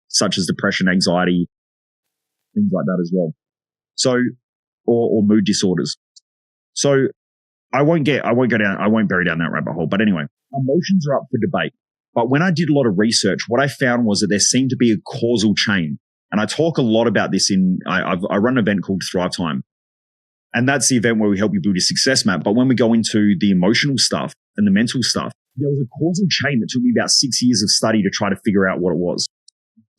such as depression, anxiety, things like that as well. So, or mood disorders. So I won't bury down that rabbit hole. But anyway, emotions are up for debate. But when I did a lot of research, what I found was that there seemed to be a causal chain. And I talk a lot about this I run an event called Thrive Time. And that's the event where we help you build your success map. But when we go into the emotional stuff and the mental stuff, there was a causal chain that took me about 6 years of study to try to figure out what it was.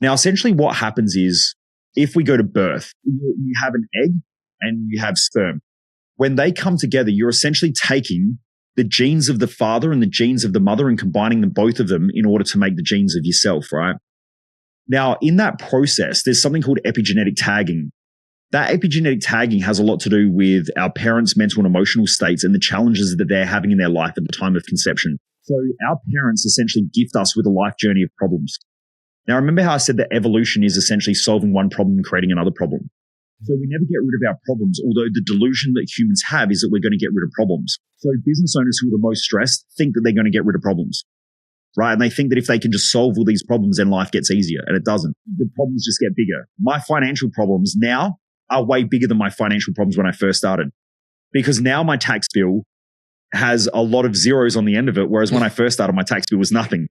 Now, essentially what happens is if we go to birth, you have an egg and you have sperm. When they come together, you're essentially taking the genes of the father and the genes of the mother and combining them, both of them, in order to make the genes of yourself, right? Now, in that process, there's something called epigenetic tagging. That epigenetic tagging has a lot to do with our parents' mental and emotional states and the challenges that they're having in their life at the time of conception. So our parents essentially gift us with a life journey of problems. Now, remember how I said that evolution is essentially solving one problem and creating another problem? So we never get rid of our problems, although the delusion that humans have is that we're going to get rid of problems. So business owners who are the most stressed think that they're going to get rid of problems, right? And they think that if they can just solve all these problems, then life gets easier. And it doesn't. The problems just get bigger. My financial problems now are way bigger than my financial problems when I first started, because now my tax bill has a lot of zeros on the end of it, whereas when I first started, my tax bill was nothing.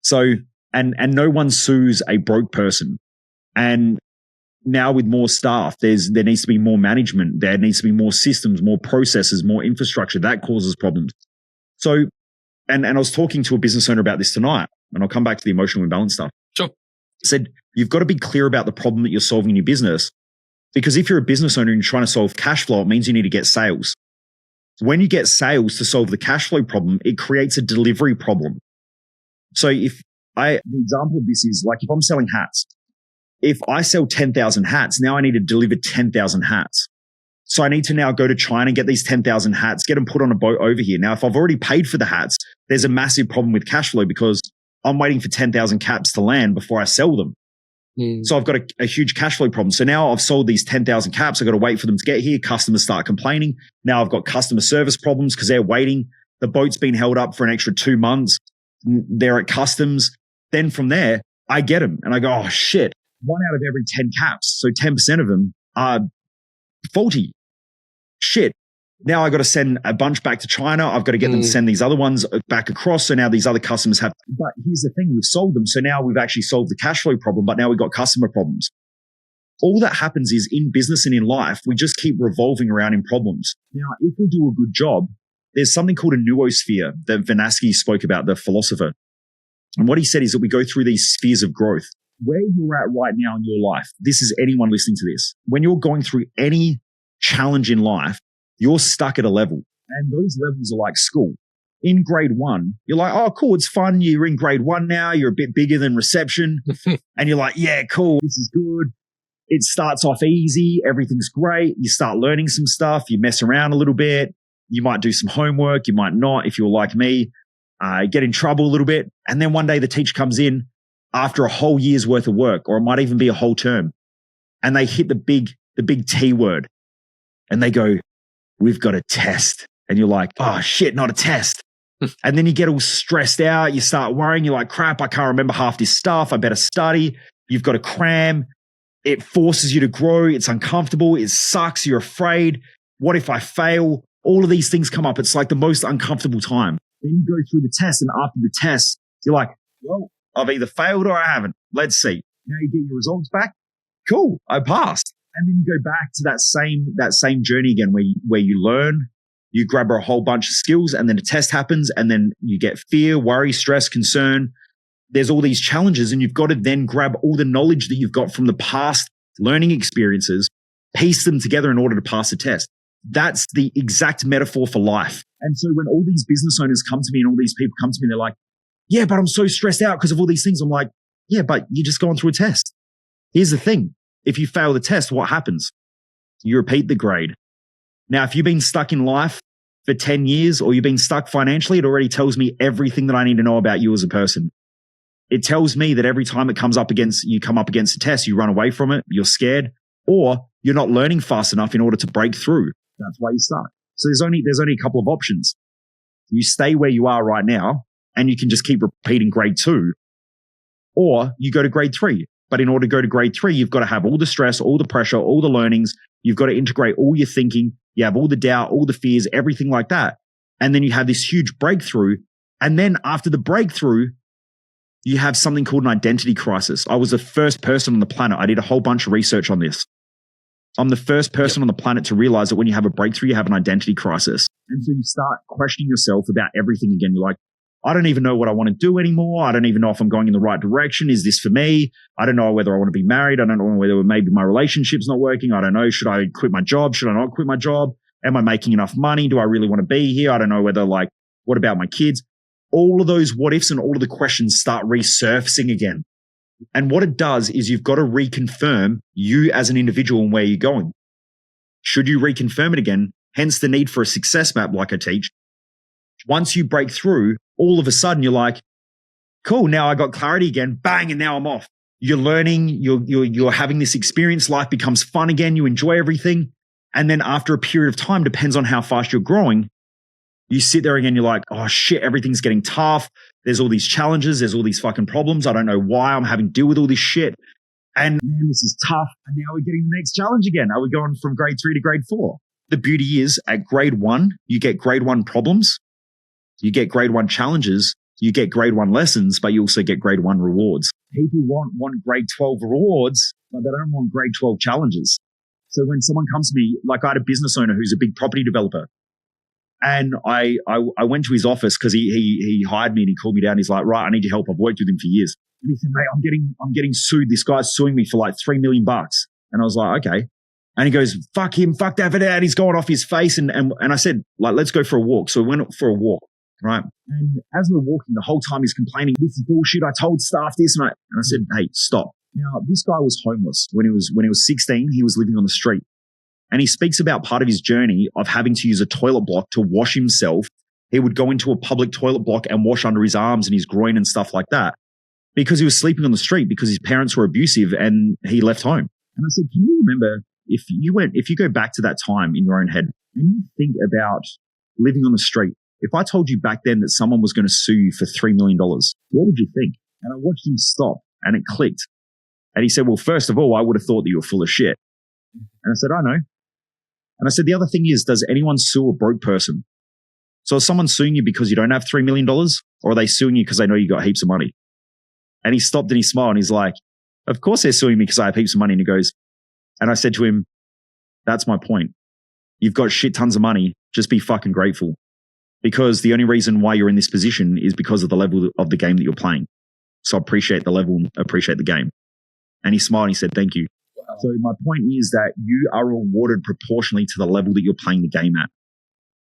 So, and no one sues a broke person. And now with more staff, there needs to be more management. There needs to be more systems, more processes, more infrastructure. That causes problems. So, and I was talking to a business owner about this tonight, and I'll come back to the emotional imbalance stuff. Sure. I said, you've got to be clear about the problem that you're solving in your business, because if you're a business owner and you're trying to solve cash flow, it means you need to get sales. When you get sales to solve the cash flow problem, it creates a delivery problem. So the example of this is like if I'm selling hats, if I sell 10,000 hats, now I need to deliver 10,000 hats. So I need to now go to China, get these 10,000 hats, get them put on a boat over here. Now, if I've already paid for the hats, there's a massive problem with cash flow because I'm waiting for 10,000 caps to land before I sell them. So I've got a huge cash flow problem. So now I've sold these 10,000 caps. I've got to wait for them to get here. Customers start complaining. Now I've got customer service problems because they're waiting. The boat's been held up for an extra 2 months. They're at customs. Then from there, I get them and I go, oh shit, 1 out of every 10 caps. So 10% of them are faulty. Shit. Now I got to send a bunch back to China. I've got to get them to send these other ones back across. So now these other customers have, but here's the thing, we've sold them. So now we've actually solved the cash flow problem, but now we've got customer problems. All that happens is in business and in life, we just keep revolving around in problems. Now, if we do a good job, there's something called a noosphere that Vygotsky spoke about, the philosopher. And what he said is that we go through these spheres of growth. Where you're at right now in your life, this is anyone listening to this. When you're going through any challenge in life, you're stuck at a level. And those levels are like school. In grade 1, you're like, oh, cool, it's fun. You're in grade 1 now. You're a bit bigger than reception. And you're like, yeah, cool, this is good. It starts off easy. Everything's great. You start learning some stuff. You mess around a little bit. You might do some homework. You might not, if you're like me. Get in trouble a little bit. And then one day the teacher comes in after a whole year's worth of work, or it might even be a whole term. And they hit the big T word. And they go, we've got a test. And you're like, oh shit, not a test. And then you get all stressed out. You start worrying. You're like, crap, I can't remember half this stuff. I better study. You've got to cram. It forces you to grow. It's uncomfortable. It sucks. You're afraid. What if I fail? All of these things come up. It's like the most uncomfortable time. Then you go through the test. And after the test, you're like, well, I've either failed or I haven't. Let's see. Now you get your results back. Cool, I passed. And then you go back to that same journey again where you learn, you grab a whole bunch of skills, and then a test happens, and then you get fear, worry, stress, concern. There's all these challenges, and you've got to then grab all the knowledge that you've got from the past learning experiences, piece them together in order to pass the test. That's the exact metaphor for life. And so when all these business owners come to me and all these people come to me, they're like, yeah, but I'm so stressed out because of all these things. I'm like, yeah, but you're just going through a test. Here's the thing. If you fail the test, what happens? You repeat the grade. Now, if you've been stuck in life for 10 years or you've been stuck financially, it already tells me everything that I need to know about you as a person. It tells me that every time you come up against a test, you run away from it, you're scared, or you're not learning fast enough in order to break through. That's why you start. So there's only a couple of options. You stay where you are right now and you can just keep repeating grade 2, or you go to grade 3. But in order to go to grade 3, you've got to have all the stress, all the pressure, all the learnings. You've got to integrate all your thinking. You have all the doubt, all the fears, everything like that. And then you have this huge breakthrough. And then after the breakthrough, you have something called an identity crisis. I was the first person on the planet. I did a whole bunch of research on this. I'm the first person on the planet to realize that when you have a breakthrough, you have an identity crisis. And so you start questioning yourself about everything again. You're like, I don't even know what I want to do anymore. I don't even know if I'm going in the right direction. Is this for me? I don't know whether I want to be married. I don't know whether maybe my relationship's not working. I don't know. Should I quit my job? Should I not quit my job? Am I making enough money? Do I really want to be here? I don't know whether what about my kids? All of those what ifs and all of the questions start resurfacing again. And what it does is you've got to reconfirm you as an individual and where you're going. Should you reconfirm it again? Hence the need for a success map like I teach. Once you break through, all of a sudden you're like, cool, now I got clarity again, bang, and now I'm off. You're learning, you're having this experience, life becomes fun again, you enjoy everything. And then after a period of time, depends on how fast you're growing, you sit there again, you're like, oh shit, everything's getting tough. There's all these challenges, there's all these fucking problems. I don't know why I'm having to deal with all this shit. And man, this is tough. And now we're getting the next challenge again. Are we going from grade 3 to grade 4? The beauty is at grade 1, you get grade 1 problems. You get grade 1 challenges, you get grade 1 lessons, but you also get grade 1 rewards. People want grade 12 rewards, but they don't want grade 12 challenges. So when someone comes to me, like I had a business owner who's a big property developer, and I went to his office because he hired me and he called me down. He's like, right, I need your help. I've worked with him for years. And he said, mate, I'm getting sued. This guy's suing me for like $3 million. And I was like, okay. And he goes, fuck him, fuck that for that. He's going off his face. And I said, like, let's go for a walk. So we went for a walk. Right. And as we're walking, the whole time he's complaining, this is bullshit. I told staff this. And I said, hey, stop. Now, this guy was homeless. When he was 16, he was living on the street. And he speaks about part of his journey of having to use a toilet block to wash himself. He would go into a public toilet block and wash under his arms and his groin and stuff like that because he was sleeping on the street because his parents were abusive and he left home. And I said, can you remember if you go back to that time in your own head and you think about living on the street, if I told you back then that someone was going to sue you for $3 million, what would you think? And I watched him stop and it clicked. And he said, well, first of all, I would have thought that you were full of shit. And I said, I know. And I said, the other thing is, does anyone sue a broke person? So is someone suing you because you don't have $3 million or are they suing you because they know you got heaps of money? And he stopped and he smiled and he's like, of course they're suing me because I have heaps of money. And he goes, and I said to him, that's my point. You've got shit tons of money. Just be fucking grateful. Because the only reason why you're in this position is because of the level of the game that you're playing. So appreciate the level, appreciate the game. And he smiled and he said, thank you. Wow. So my point is that you are rewarded proportionally to the level that you're playing the game at.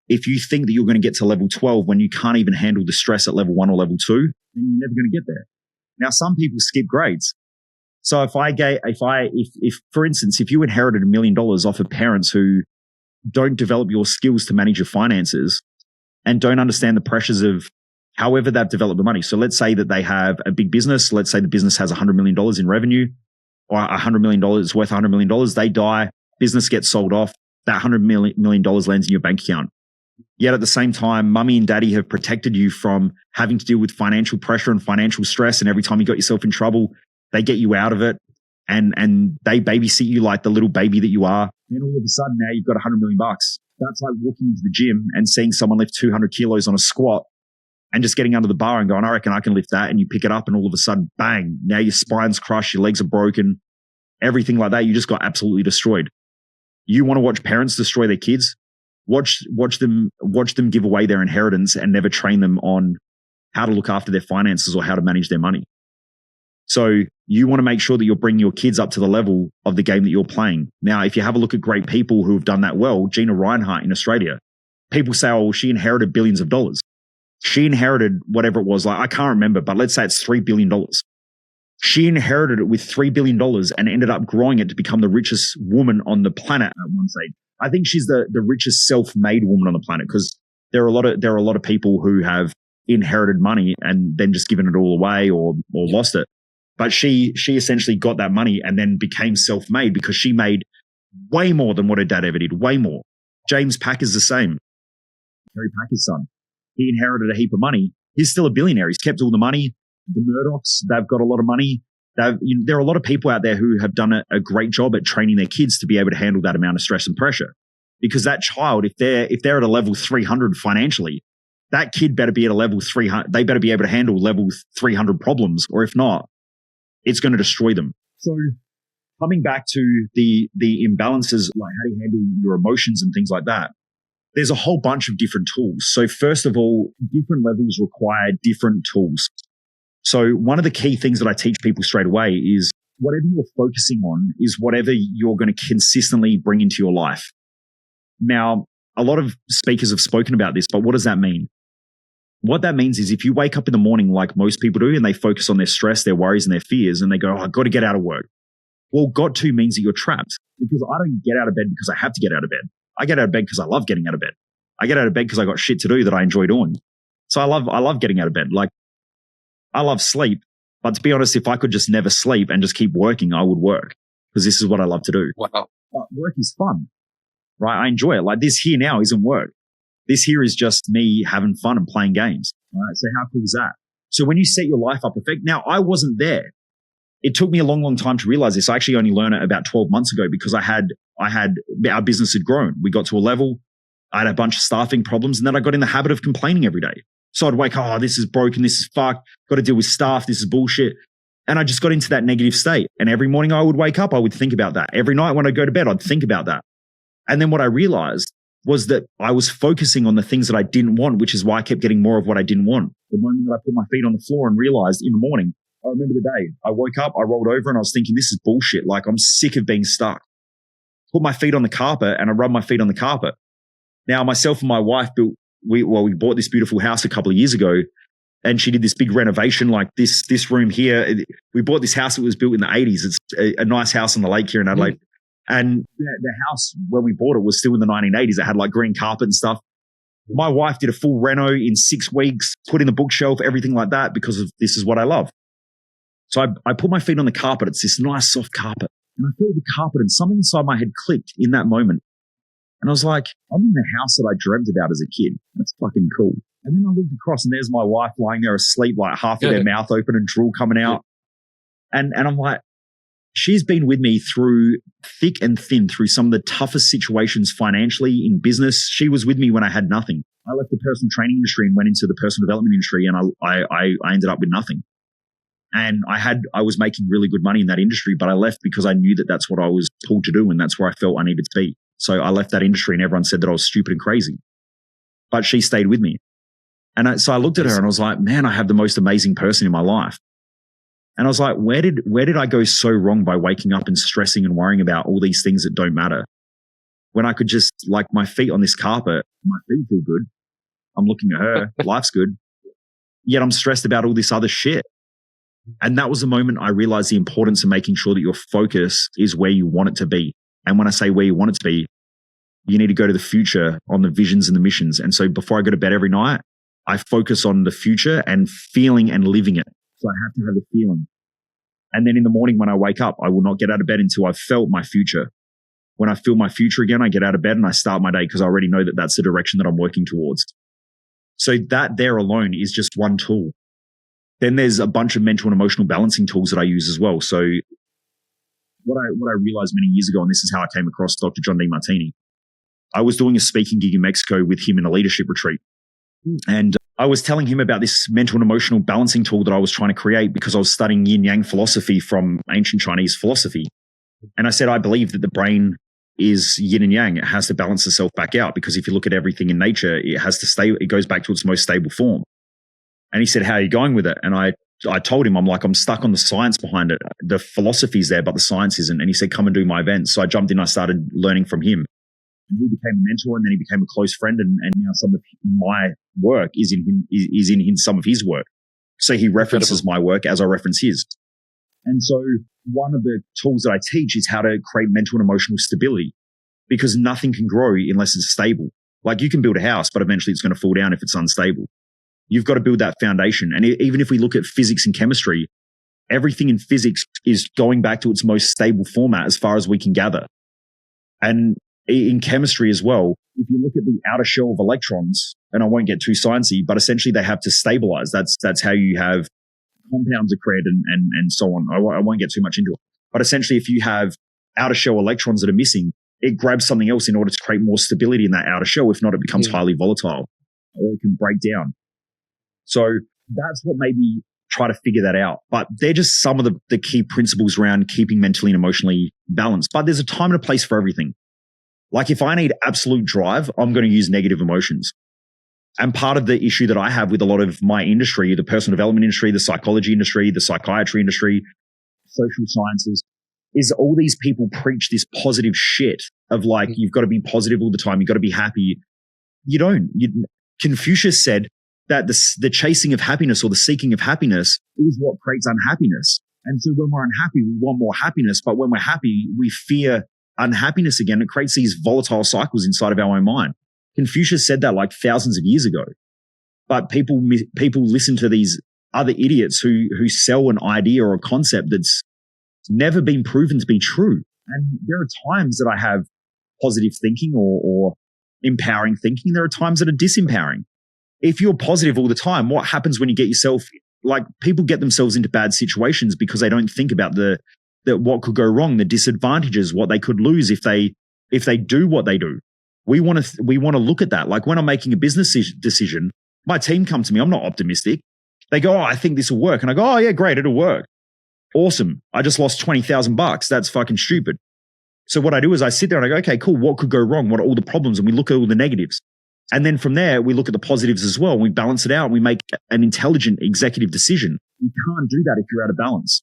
If you think that you're going to get to level 12 when you can't even handle the stress at level 1 or level 2, then you're never going to get there. Now, some people skip grades. So if for instance, if you inherited $1 million off of parents who don't develop your skills to manage your finances, and don't understand the pressures of however they've developed the money. So let's say that they have a big business. Let's say the business has $100 million in revenue or $100 million is worth $100 million. They die, business gets sold off. That $100 million lands in your bank account. Yet at the same time, mummy and daddy have protected you from having to deal with financial pressure and financial stress. And every time you got yourself in trouble, they get you out of it and they babysit you like the little baby that you are. Then all of a sudden now you've got $100 million. That's like walking into the gym and seeing someone lift 200 kilos on a squat and just getting under the bar and going, I reckon I can lift that. And you pick it up and all of a sudden, bang, now your spine's crushed, your legs are broken, everything like that. You just got absolutely destroyed. You want to watch parents destroy their kids? Watch them give away their inheritance and never train them on how to look after their finances or how to manage their money. So you want to make sure that you're bringing your kids up to the level of the game that you're playing. Now, if you have a look at great people who have done that well, Gina Reinhart in Australia, people say, oh, she inherited billions of dollars. She inherited whatever it was, like I can't remember, but let's say it's $3 billion. She inherited it with $3 billion and ended up growing it to become the richest woman on the planet at one stage. I think she's the richest self-made woman on the planet because there are a lot of people who have inherited money and then just given it all away or lost it. But she essentially got that money and then became self-made because she made way more than what her dad ever did, way more. James Packer's the same. Harry Packer's son. He inherited a heap of money. He's still a billionaire. He's kept all the money. The Murdochs, they've got a lot of money. There are a lot of people out there who have done a great job at training their kids to be able to handle that amount of stress and pressure. Because that child, if they're at a level 300 financially, that kid better be at a level 300. They better be able to handle level 300 problems, or if not, it's going to destroy them. So coming back to the imbalances, like how do you handle your emotions and things like that, there's a whole bunch of different tools. So first of all, different levels require different tools. So one of the key things that I teach people straight away is whatever you're focusing on is whatever you're going to consistently bring into your life. Now, a lot of speakers have spoken about this, but what does that mean? What that means is if you wake up in the morning like most people do and they focus on their stress, their worries and their fears and they go, oh, I've got to get out of work. Well, got to means that you're trapped, because I don't get out of bed because I have to get out of bed. I get out of bed because I love getting out of bed. I get out of bed because I got shit to do that I enjoy doing. So I love getting out of bed. Like, I love sleep, but to be honest, if I could just never sleep and just keep working, I would work, because this is what I love to do. Wow. But work is fun, right? I enjoy it. Like, this here now isn't work. This here is just me having fun and playing games. Right? So how cool is that? So when you set your life up perfect, now I wasn't there. It took me a long, long time to realize this. I actually only learned it about 12 months ago, because our business had grown. We got to a level, I had a bunch of staffing problems, and then I got in the habit of complaining every day. So I'd wake up, oh, this is broken, this is fucked, got to deal with staff, this is bullshit. And I just got into that negative state. And every morning I would wake up, I would think about that. Every night when I go to bed, I'd think about that. And then what I realized was that I was focusing on the things that I didn't want, which is why I kept getting more of what I didn't want. The moment that I put my feet on the floor and realized in the morning, I remember the day I woke up, I rolled over and I was thinking, this is bullshit. Like, I'm sick of being stuck. Put my feet on the carpet and I rubbed my feet on the carpet. Now, myself and my wife we bought this beautiful house a couple of years ago, and she did this big renovation, like this room here. We bought this house that was built in the 80s. It's a nice house on the lake here in Adelaide. And the house, when we bought it, was still in the 1980s. It had like green carpet and stuff. My wife did a full reno in 6 weeks, put in the bookshelf, everything like that, because of this is what I love. So I put my feet on the carpet. It's this nice soft carpet. And I felt the carpet, and something inside my head clicked in that moment. And I was like, I'm in the house that I dreamt about as a kid. That's fucking cool. And then I looked across and there's my wife lying there asleep, like half of their mouth open and drool coming out. And I'm like, she's been with me through thick and thin, through some of the toughest situations financially, in business. She was with me when I had nothing. I left the personal training industry and went into the personal development industry, and I ended up with nothing. And I was making really good money in that industry, but I left because I knew that that's what I was pulled to do, and that's where I felt I needed to be. So I left that industry, and everyone said that I was stupid and crazy, but she stayed with me. And so I looked at her and I was like, man, I have the most amazing person in my life. And I was like, where did I go so wrong by waking up and stressing and worrying about all these things that don't matter, when I could just, like, my feet on this carpet, my feet feel good. I'm looking at her, life's good. Yet I'm stressed about all this other shit. And that was the moment I realized the importance of making sure that your focus is where you want it to be. And when I say where you want it to be, you need to go to the future on the visions and the missions. And so before I go to bed every night, I focus on the future and feeling and living it. So I have to have the feeling. And then in the morning when I wake up, I will not get out of bed until I've felt my future. When I feel my future again, I get out of bed and I start my day, because I already know that that's the direction that I'm working towards. So that there alone is just one tool. Then there's a bunch of mental and emotional balancing tools that I use as well. So what I realized many years ago, and this is how I came across Dr. John Demartini, I was doing a speaking gig in Mexico with him in a leadership retreat. And I was telling him about this mental and emotional balancing tool that I was trying to create, because I was studying yin yang philosophy from ancient Chinese philosophy. And I said, I believe that the brain is yin and yang. It has to balance itself back out, because if you look at everything in nature, it goes back to its most stable form. And he said, how are you going with it? And I told him, I'm stuck on the science behind it. The philosophy's there, but the science isn't. And he said, come and do my event. So I jumped in, I started learning from him. And he became a mentor, and then he became a close friend. And now some of my work is in some of his work. So he references my work as I reference his. And so one of the tools that I teach is how to create mental and emotional stability, because nothing can grow unless it's stable. Like, you can build a house, but eventually it's going to fall down if it's unstable. You've got to build that foundation. And even if we look at physics and chemistry, everything in physics is going back to its most stable format as far as we can gather. And in chemistry as well, if you look at the outer shell of electrons, and I won't get too sciencey, but essentially they have to stabilize. That's how you have compounds are created and so on. I won't get too much into it. But essentially, if you have outer shell electrons that are missing, it grabs something else in order to create more stability in that outer shell. If not, it becomes highly volatile. or it can break down. So that's what made me try to figure that out. But they're just some of the key principles around keeping mentally and emotionally balanced. But there's a time and a place for everything. Like if I need absolute drive, I'm going to use negative emotions. And part of the issue that I have with a lot of my industry, the personal development industry, the psychology industry, the psychiatry industry, social sciences, is all these people preach this positive shit of like, you've got to be positive all the time. You've got to be happy. You don't. Confucius said that the chasing of happiness or the seeking of happiness is what creates unhappiness. And so when we're unhappy, we want more happiness. But when we're happy, we fear unhappiness again. It creates these volatile cycles inside of our own mind. Confucius said that like thousands of years ago. But people listen to these other idiots who sell an idea or a concept that's never been proven to be true. And there are times that I have positive thinking or empowering thinking. There are times that are disempowering. If you're positive all the time, what happens when you get yourself, like people get themselves into bad situations because they don't think about the what could go wrong, the disadvantages, what they could lose if they do what they do. We want to look at that. Like when I'm making a business decision, my team come to me. I'm not optimistic. They go, "Oh, I think this will work," and I go, "Oh yeah, great, it'll work. Awesome. I just lost $20,000. That's fucking stupid." So what I do is I sit there and I go, "Okay, cool. What could go wrong? What are all the problems?" And we look at all the negatives. And then from there, we look at the positives as well. And we balance it out and we make an intelligent executive decision. You can't do that if you're out of balance.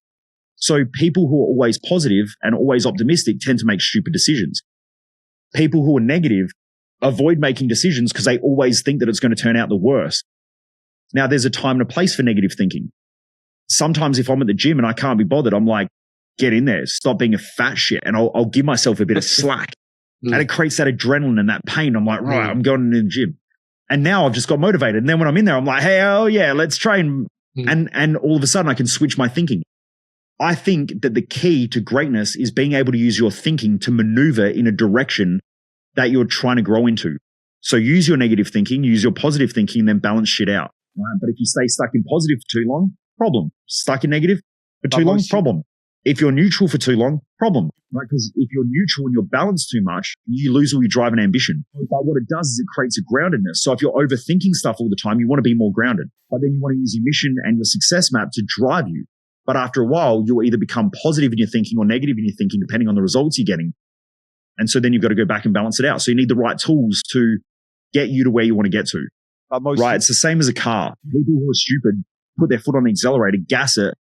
So people who are always positive and always optimistic tend to make stupid decisions. People who are negative avoid making decisions because they always think that it's going to turn out the worst. Now, there's a time and a place for negative thinking. Sometimes if I'm at the gym and I can't be bothered, I'm like, get in there, stop being a fat shit, and I'll give myself a bit of slack. And it creates that adrenaline and that pain. I'm like, right, I'm going in the gym. And now I've just got motivated. And then when I'm in there, I'm like, hey, oh yeah, let's train. And all of a sudden I can switch my thinking. I think that the key to greatness is being able to use your thinking to maneuver in a direction that you're trying to grow into. So use your negative thinking, use your positive thinking, and then balance shit out. Right? But if you stay stuck in positive for too long, problem. Stuck in negative for too long, problem. If you're neutral for too long, problem. Right? Because if you're neutral and you're balanced too much, you lose all your drive and ambition. But what it does is it creates a groundedness. So if you're overthinking stuff all the time, you want to be more grounded. But then you want to use your mission and your success map to drive you. But after a while, you'll either become positive in your thinking or negative in your thinking, depending on the results you're getting. And so then you've got to go back and balance it out. So you need the right tools to get you to where you want to get to. Right? It's the same as a car. People who are stupid put their foot on the accelerator, gas it,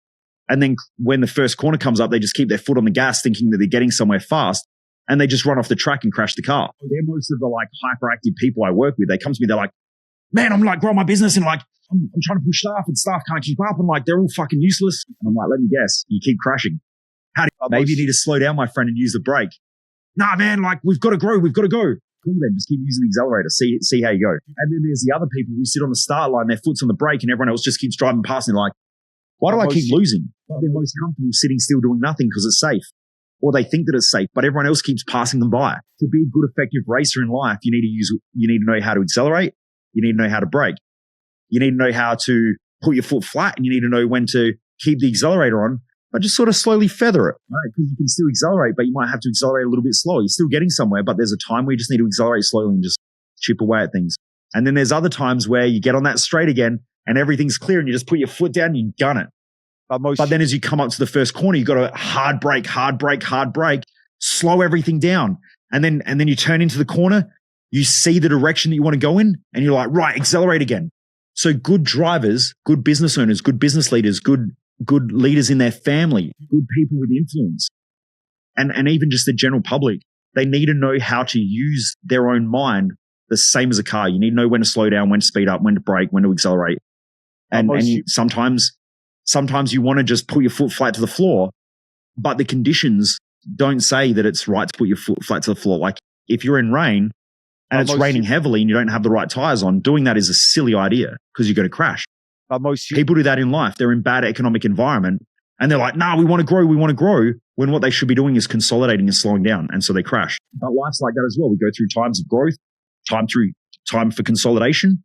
and then when the first corner comes up, they just keep their foot on the gas thinking that they're getting somewhere fast, and they just run off the track and crash the car. They're most of the like hyperactive people I work with. They come to me, they're like, man, I'm like growing my business and like, I'm trying to push staff and staff can't keep up. And like, they're all fucking useless. And I'm like, let me guess, you keep crashing. Maybe you need to slow down, my friend, and use the brake. Nah, man, like we've got to grow. We've got to go. Cool then, just keep using the accelerator. See how you go. And then there's the other people who sit on the start line, their foot's on the brake and everyone else just keeps driving past and they're like, why do I keep losing? They're most comfortable sitting still doing nothing because it's safe. Or they think that it's safe, but everyone else keeps passing them by. To be a good, effective racer in life, you need to know how to accelerate. You need to know how to brake. You need to know how to put your foot flat, and you need to know when to keep the accelerator on, but just sort of slowly feather it, right? Because you can still accelerate, but you might have to accelerate a little bit slower. You're still getting somewhere, but there's a time where you just need to accelerate slowly and just chip away at things. And then there's other times where you get on that straight again and everything's clear and you just put your foot down and you gun it. But then as you come up to the first corner, you've got to hard brake, slow everything down. And then you turn into the corner, you see the direction that you want to go in, and you're like, right, accelerate again. So good drivers, good business owners, good business leaders, good leaders in their family, good people with influence, and even just the general public, they need to know how to use their own mind the same as a car. You need to know when to slow down, when to speed up, when to brake, when to accelerate. And sometimes you want to just put your foot flat to the floor, but the conditions don't say that it's right to put your foot flat to the floor. Like if you're in rain and it's raining heavily and you don't have the right tires on, doing that is a silly idea because you're going to crash. Most people do that in life. They're in bad economic environment and they're like, nah, we want to grow, when what they should be doing is consolidating and slowing down. And so they crash. But life's like that as well. We go through times of growth, time for consolidation,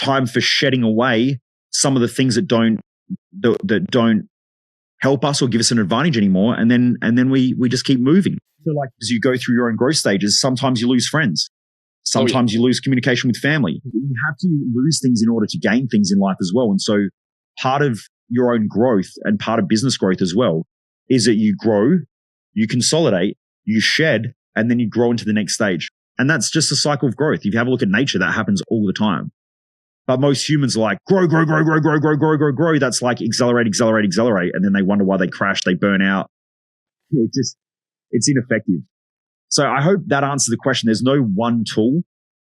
time for shedding away some of the things that don't help us or give us an advantage anymore. And then we just keep moving. So like as you go through your own growth stages, sometimes you lose friends. Sometimes you lose communication with family. You have to lose things in order to gain things in life as well. And so part of your own growth and part of business growth as well is that you grow, you consolidate, you shed, and then you grow into the next stage. And that's just a cycle of growth. If you have a look at nature, that happens all the time. But most humans are like, grow. That's like accelerate. And then they wonder why they crash, they burn out. It's ineffective. So I hope that answers the question. There's no one tool,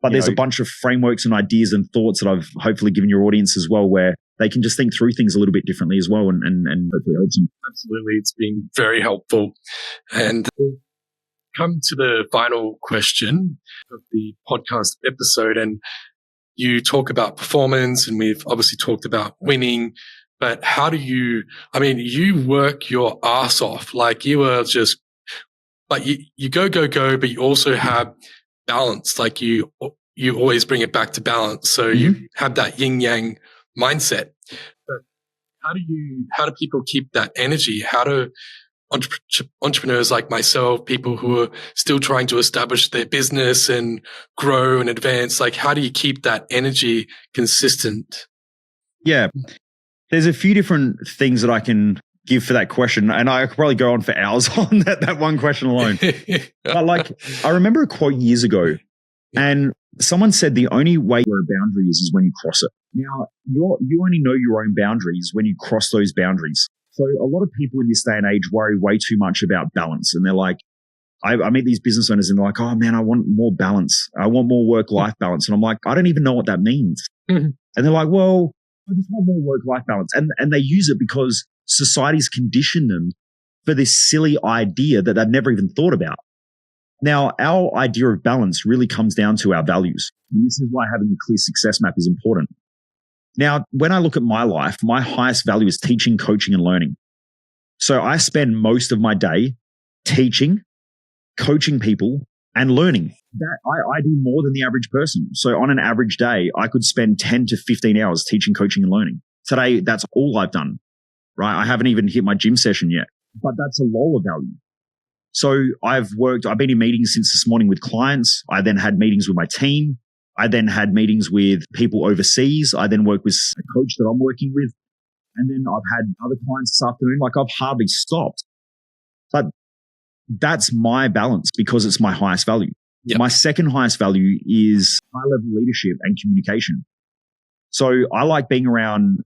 but there's a bunch of frameworks and ideas and thoughts that I've hopefully given your audience as well, where they can just think through things a little bit differently as well and hopefully help them. Absolutely. It's been very helpful. And we'll come to the final question of the podcast episode. And you talk about performance, and we've obviously talked about winning, but how do you work your ass off. Like you are just, but you go, but you also have balance. Like you always bring it back to balance. So you have that yin yang mindset. But how do people keep that energy? How do entrepreneurs like myself, people who are still trying to establish their business and grow and advance, like how do you keep that energy consistent? Yeah, there's a few different things that I can give for that question, and I could probably go on for hours on that one question alone. But like, I remember a quote years ago, and someone said the only way where a boundary is when you cross it. Now, you only know your own boundaries when you cross those boundaries. So a lot of people in this day and age worry way too much about balance, and they're like, I meet these business owners and they're like, oh man, I want more balance. I want more work-life balance. And I'm like, I don't even know what that means. And they're like, well, I just want more work-life balance. And they use it because society's conditioned them for this silly idea that they've never even thought about. Now, our idea of balance really comes down to our values. And this is why having a clear success map is important. Now, when I look at my life, my highest value is teaching, coaching, and learning. So I spend most of my day teaching, coaching people, and learning. That I do more than the average person. So on an average day, I could spend 10 to 15 hours teaching, coaching, and learning. Today, that's all I've done, right? I haven't even hit my gym session yet, but that's a lower value. So I've been in meetings since this morning with clients. I then had meetings with my team. I then had meetings with people overseas. I then work with a coach that I'm working with. And then I've had other clients this afternoon. Like I've hardly stopped. But that's my balance because it's my highest value. Yep. My second highest value is high-level leadership and communication. So I like being around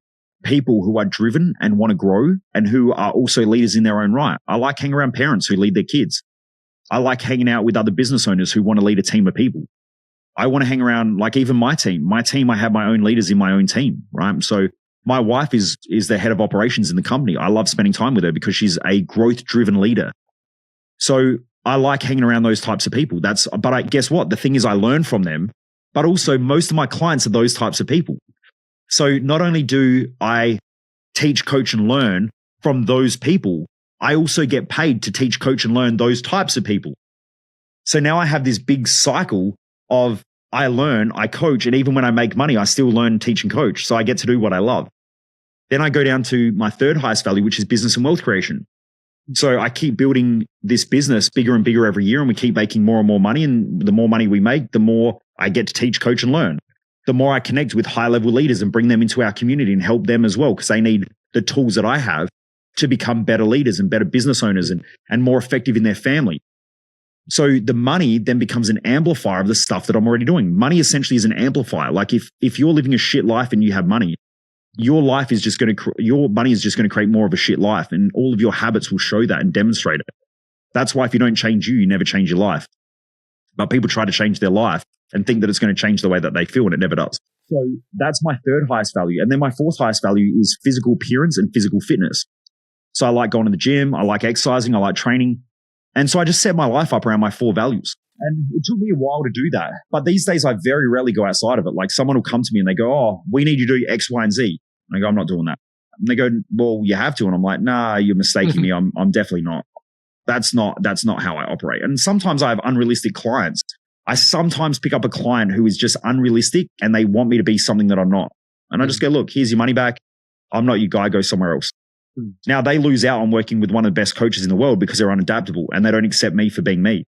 people who are driven and want to grow and who are also leaders in their own right. I like hanging around parents who lead their kids. I like hanging out with other business owners who want to lead a team of people. I want to hang around, like even my team. My team, I have my own leaders in my own team, right? So my wife is the head of operations in the company. I love spending time with her because she's a growth-driven leader. So I like hanging around those types of people. But guess what? The thing is I learn from them, but also most of my clients are those types of people. So not only do I teach, coach, and learn from those people, I also get paid to teach, coach, and learn those types of people. So now I have this big cycle of I learn, I coach, and even when I make money, I still learn, teach, and coach. So I get to do what I love. Then I go down to my third highest value, which is business and wealth creation. So I keep building this business bigger and bigger every year, and we keep making more and more money. And the more money we make, the more I get to teach, coach, and learn. The more I connect with high-level leaders and bring them into our community and help them as well, because they need the tools that I have to become better leaders and better business owners and more effective in their family. So the money then becomes an amplifier of the stuff that I'm already doing. Money essentially is an amplifier. Like if you're living a shit life and you have money, your money is just going to create more of a shit life, and all of your habits will show that and demonstrate it. That's why if you don't change you never change your life. But people try to change their life and think that it's going to change the way that they feel, and it never does. So that's my third highest value. And then my fourth highest value is physical appearance and physical fitness. So I like going to the gym. I like exercising. I like training. And so I just set my life up around my four values. And it took me a while to do that. But these days, I very rarely go outside of it. Like someone will come to me and they go, oh, we need you to do X, Y, and Z. And I go, I'm not doing that. And they go, well, you have to. And I'm like, nah, you're mistaking me. I'm definitely not. That's not how I operate. And sometimes I have unrealistic clients. I sometimes pick up a client who is just unrealistic and they want me to be something that I'm not. And I just go, look, here's your money back. I'm not your guy. Go somewhere else. Now they lose out on working with one of the best coaches in the world because they're unadaptable and they don't accept me for being me.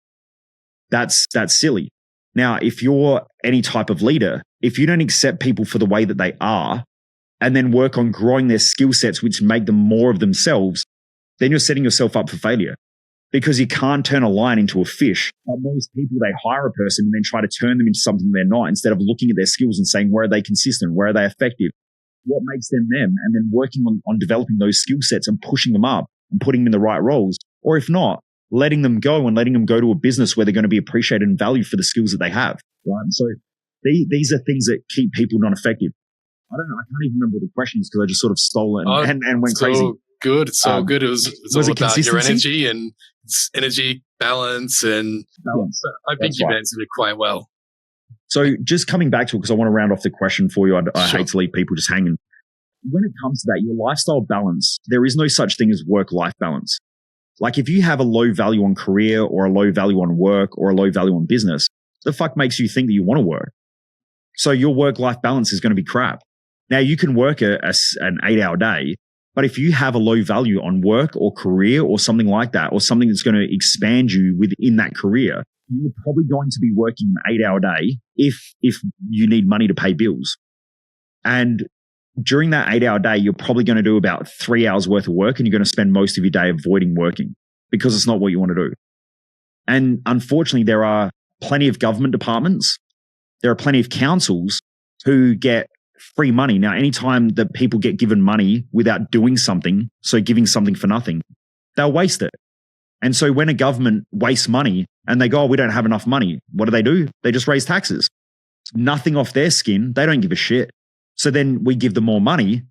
That's silly. Now, if you're any type of leader, if you don't accept people for the way that they are and then work on growing their skill sets, which make them more of themselves, then you're setting yourself up for failure because you can't turn a lion into a fish. Most people, they hire a person and then try to turn them into something they're not instead of looking at their skills and saying, where are they consistent? Where are they effective? What makes them them? And then working on developing those skill sets and pushing them up and putting them in the right roles. Or if not, letting them go and letting them go to a business where they're going to be appreciated and valued for the skills that they have. Right. So these are things that keep people not effective. I don't know. I can't even remember what the question is because I just sort of stole it and went crazy. Good. It's so good. It was all about your energy and energy balance and I think you've answered it quite well. So just coming back to it, because I want to round off the question for you. I hate to leave people just hanging. When it comes to that, your lifestyle balance, there is no such thing as work-life balance. Like if you have a low value on career or a low value on work or a low value on business, the fuck makes you think that you want to work? So your work-life balance is going to be crap. Now you can work an 8-hour day, but if you have a low value on work or career or something like that, or something that's going to expand you within that career, you're probably going to be working an 8-hour day if you need money to pay bills. And during that 8-hour day, you're probably going to do about 3 hours worth of work and you're going to spend most of your day avoiding working because it's not what you want to do. And unfortunately, there are plenty of government departments. There are plenty of councils who get free money. Now, anytime that people get given money without doing something, so giving something for nothing, they'll waste it. And so when a government wastes money and they go, oh, we don't have enough money, what do? They just raise taxes. Nothing off their skin. They don't give a shit. So then we give them more money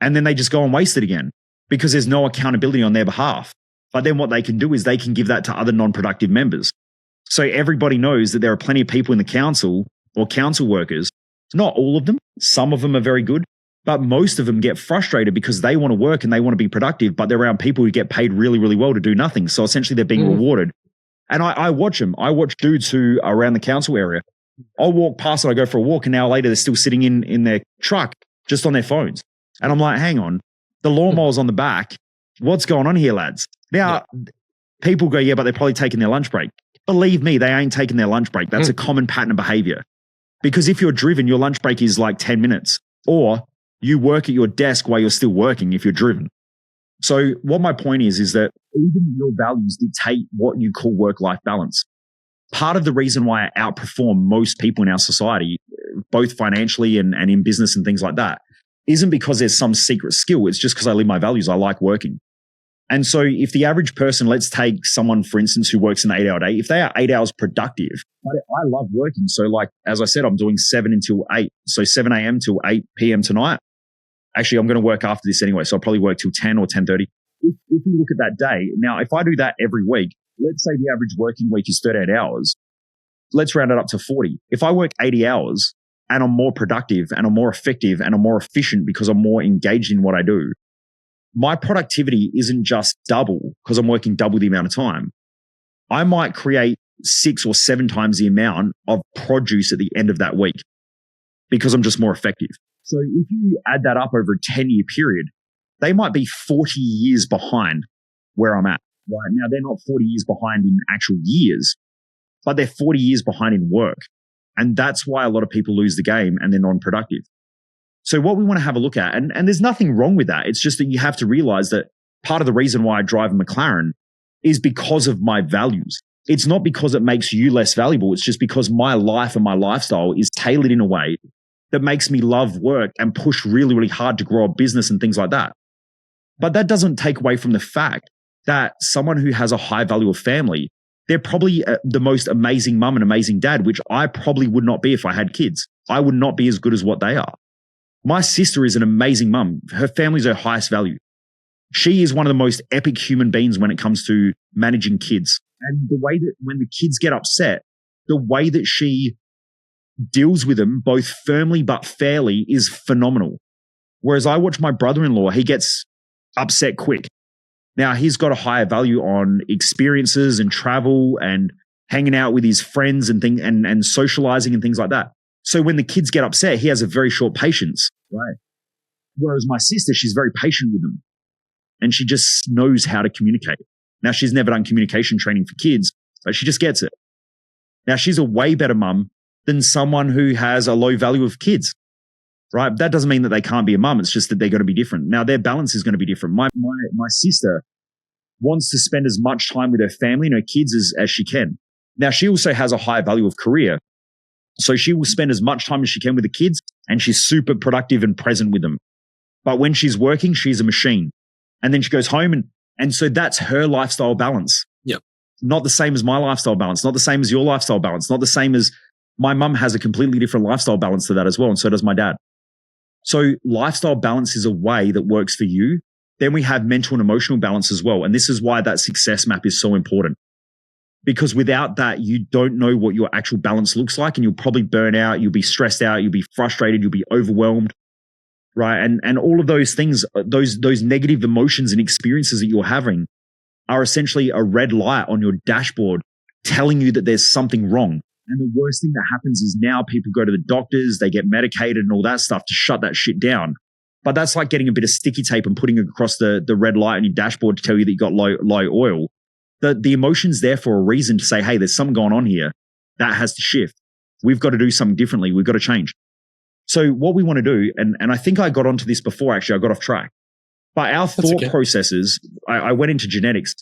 and then they just go and waste it again because there's no accountability on their behalf. But then what they can do is they can give that to other non-productive members. So everybody knows that there are plenty of people in the council or council workers, not all of them, some of them are very good, but most of them get frustrated because they want to work and they want to be productive, but they're around people who get paid really, really well to do nothing. So essentially they're being rewarded. And I watch them. I watch dudes who are around the council area. I'll walk past and I go for a walk and an hour later they're still sitting in their truck just on their phones. And I'm like, hang on, the lawnmower's on the back. What's going on here, lads? Now, people go, yeah, but they're probably taking their lunch break. Believe me, they ain't taking their lunch break. That's a common pattern of behavior. Because if you're driven, your lunch break is like 10 minutes or you work at your desk while you're still working if you're driven. So what my point is that even your values dictate what you call work-life balance. Part of the reason why I outperform most people in our society, both financially and in business and things like that, isn't because there's some secret skill. It's just because I live my values. I like working. And so if the average person, let's take someone, for instance, who works an 8-hour day, if they are 8 hours productive, I love working. So like, as I said, I'm doing 7 until 8. So 7 a.m. till 8 p.m. tonight. Actually, I'm going to work after this anyway. So I'll probably work till 10 or 10:30. If we look at that day, now, if I do that every week, let's say the average working week is 38 hours. Let's round it up to 40. If I work 80 hours and I'm more productive and I'm more effective and I'm more efficient because I'm more engaged in what I do, my productivity isn't just double because I'm working double the amount of time. I might create 6 or 7 times the amount of produce at the end of that week because I'm just more effective. So if you add that up over a 10-year period, they might be 40 years behind where I'm at. Right now, they're not 40 years behind in actual years, but they're 40 years behind in work. And that's why a lot of people lose the game and they're non-productive. So what we want to have a look at, and there's nothing wrong with that. It's just that you have to realize that part of the reason why I drive a McLaren is because of my values. It's not because it makes you less valuable. It's just because my life and my lifestyle is tailored in a way that makes me love work and push really, really hard to grow a business and things like that. But that doesn't take away from the fact that someone who has a high value of family, they're probably the most amazing mum and amazing dad, which I probably would not be if I had kids. I would not be as good as what they are. My sister is an amazing mum. Her family's her highest value. She is one of the most epic human beings when it comes to managing kids. And the way that when the kids get upset, the way that she deals with them both firmly but fairly is phenomenal. Whereas I watch my brother-in-law, he gets upset quick. Now, he's got a higher value on experiences and travel and hanging out with his friends and and socializing and things like that. So when the kids get upset, he has a very short patience, right? Whereas my sister, she's very patient with them and she just knows how to communicate. Now, she's never done communication training for kids, but she just gets it. Now, she's a way better mum than someone who has a low value of kids, right? That doesn't mean that they can't be a mum. It's just that they're going to be different. Now, their balance is going to be different. My sister wants to spend as much time with her family and her kids as she can. Now, she also has a high value of career. So she will spend as much time as she can with the kids, and she's super productive and present with them. But when she's working, she's a machine. And then she goes home, and so that's her lifestyle balance. Yeah. Not the same as my lifestyle balance, not the same as your lifestyle balance, not the same as my mum has a completely different lifestyle balance to that as well. And so does my dad. So lifestyle balance is a way that works for you. Then we have mental and emotional balance as well. And this is why that success map is so important. Because without that, you don't know what your actual balance looks like, and you'll probably burn out, you'll be stressed out, you'll be frustrated, you'll be overwhelmed, right? And all of those things, those negative emotions and experiences that you're having are essentially a red light on your dashboard telling you that there's something wrong. And the worst thing that happens is now people go to the doctors, they get medicated and all that stuff to shut that shit down. But that's like getting a bit of sticky tape and putting it across the red light on your dashboard to tell you that you got low oil. The emotion's there for a reason to say, hey, there's something going on here. That has to shift. We've got to do something differently. We've got to change. So what we want to do, and I think I got onto this before, actually, I got off track. But our thought processes, I went into genetics.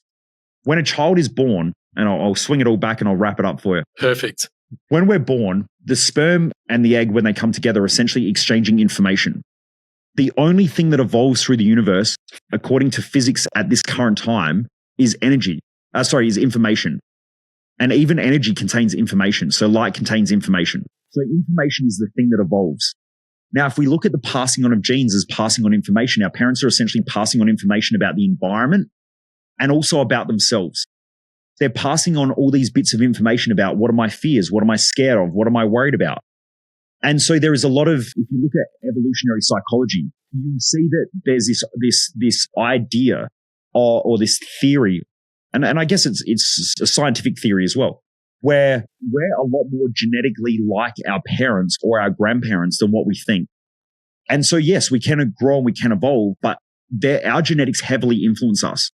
When a child is born, and I'll swing it all back and I'll wrap it up for you. Perfect. When we're born, the sperm and the egg, when they come together, are essentially exchanging information. The only thing that evolves through the universe, according to physics at this current time, is is information. And even energy contains information. So light contains information. So information is the thing that evolves. Now, if we look at the passing on of genes as passing on information, our parents are essentially passing on information about the environment and also about themselves. They're passing on all these bits of information about what are my fears, what am I scared of, what am I worried about. And so there is a lot of, if you look at evolutionary psychology, you'll see that there's this idea or this theory, and I guess it's a scientific theory as well, where we're a lot more genetically like our parents or our grandparents than what we think. And so, yes, we can grow and we can evolve, but our genetics heavily influence us.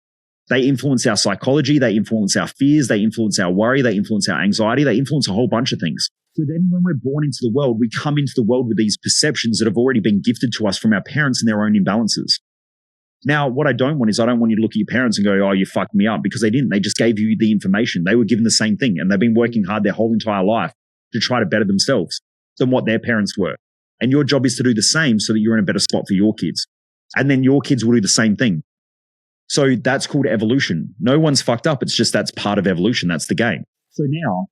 They influence our psychology, they influence our fears, they influence our worry, they influence our anxiety, they influence a whole bunch of things. So then when we're born into the world, we come into the world with these perceptions that have already been gifted to us from our parents and their own imbalances. Now, what I don't want is I don't want you to look at your parents and go, oh, you fucked me up, because they didn't. They just gave you the information. They were given the same thing, and they've been working hard their whole entire life to try to better themselves than what their parents were. And your job is to do the same so that you're in a better spot for your kids. And then your kids will do the same thing. So that's called evolution. No one's fucked up. It's just that's part of evolution. That's the game. So now,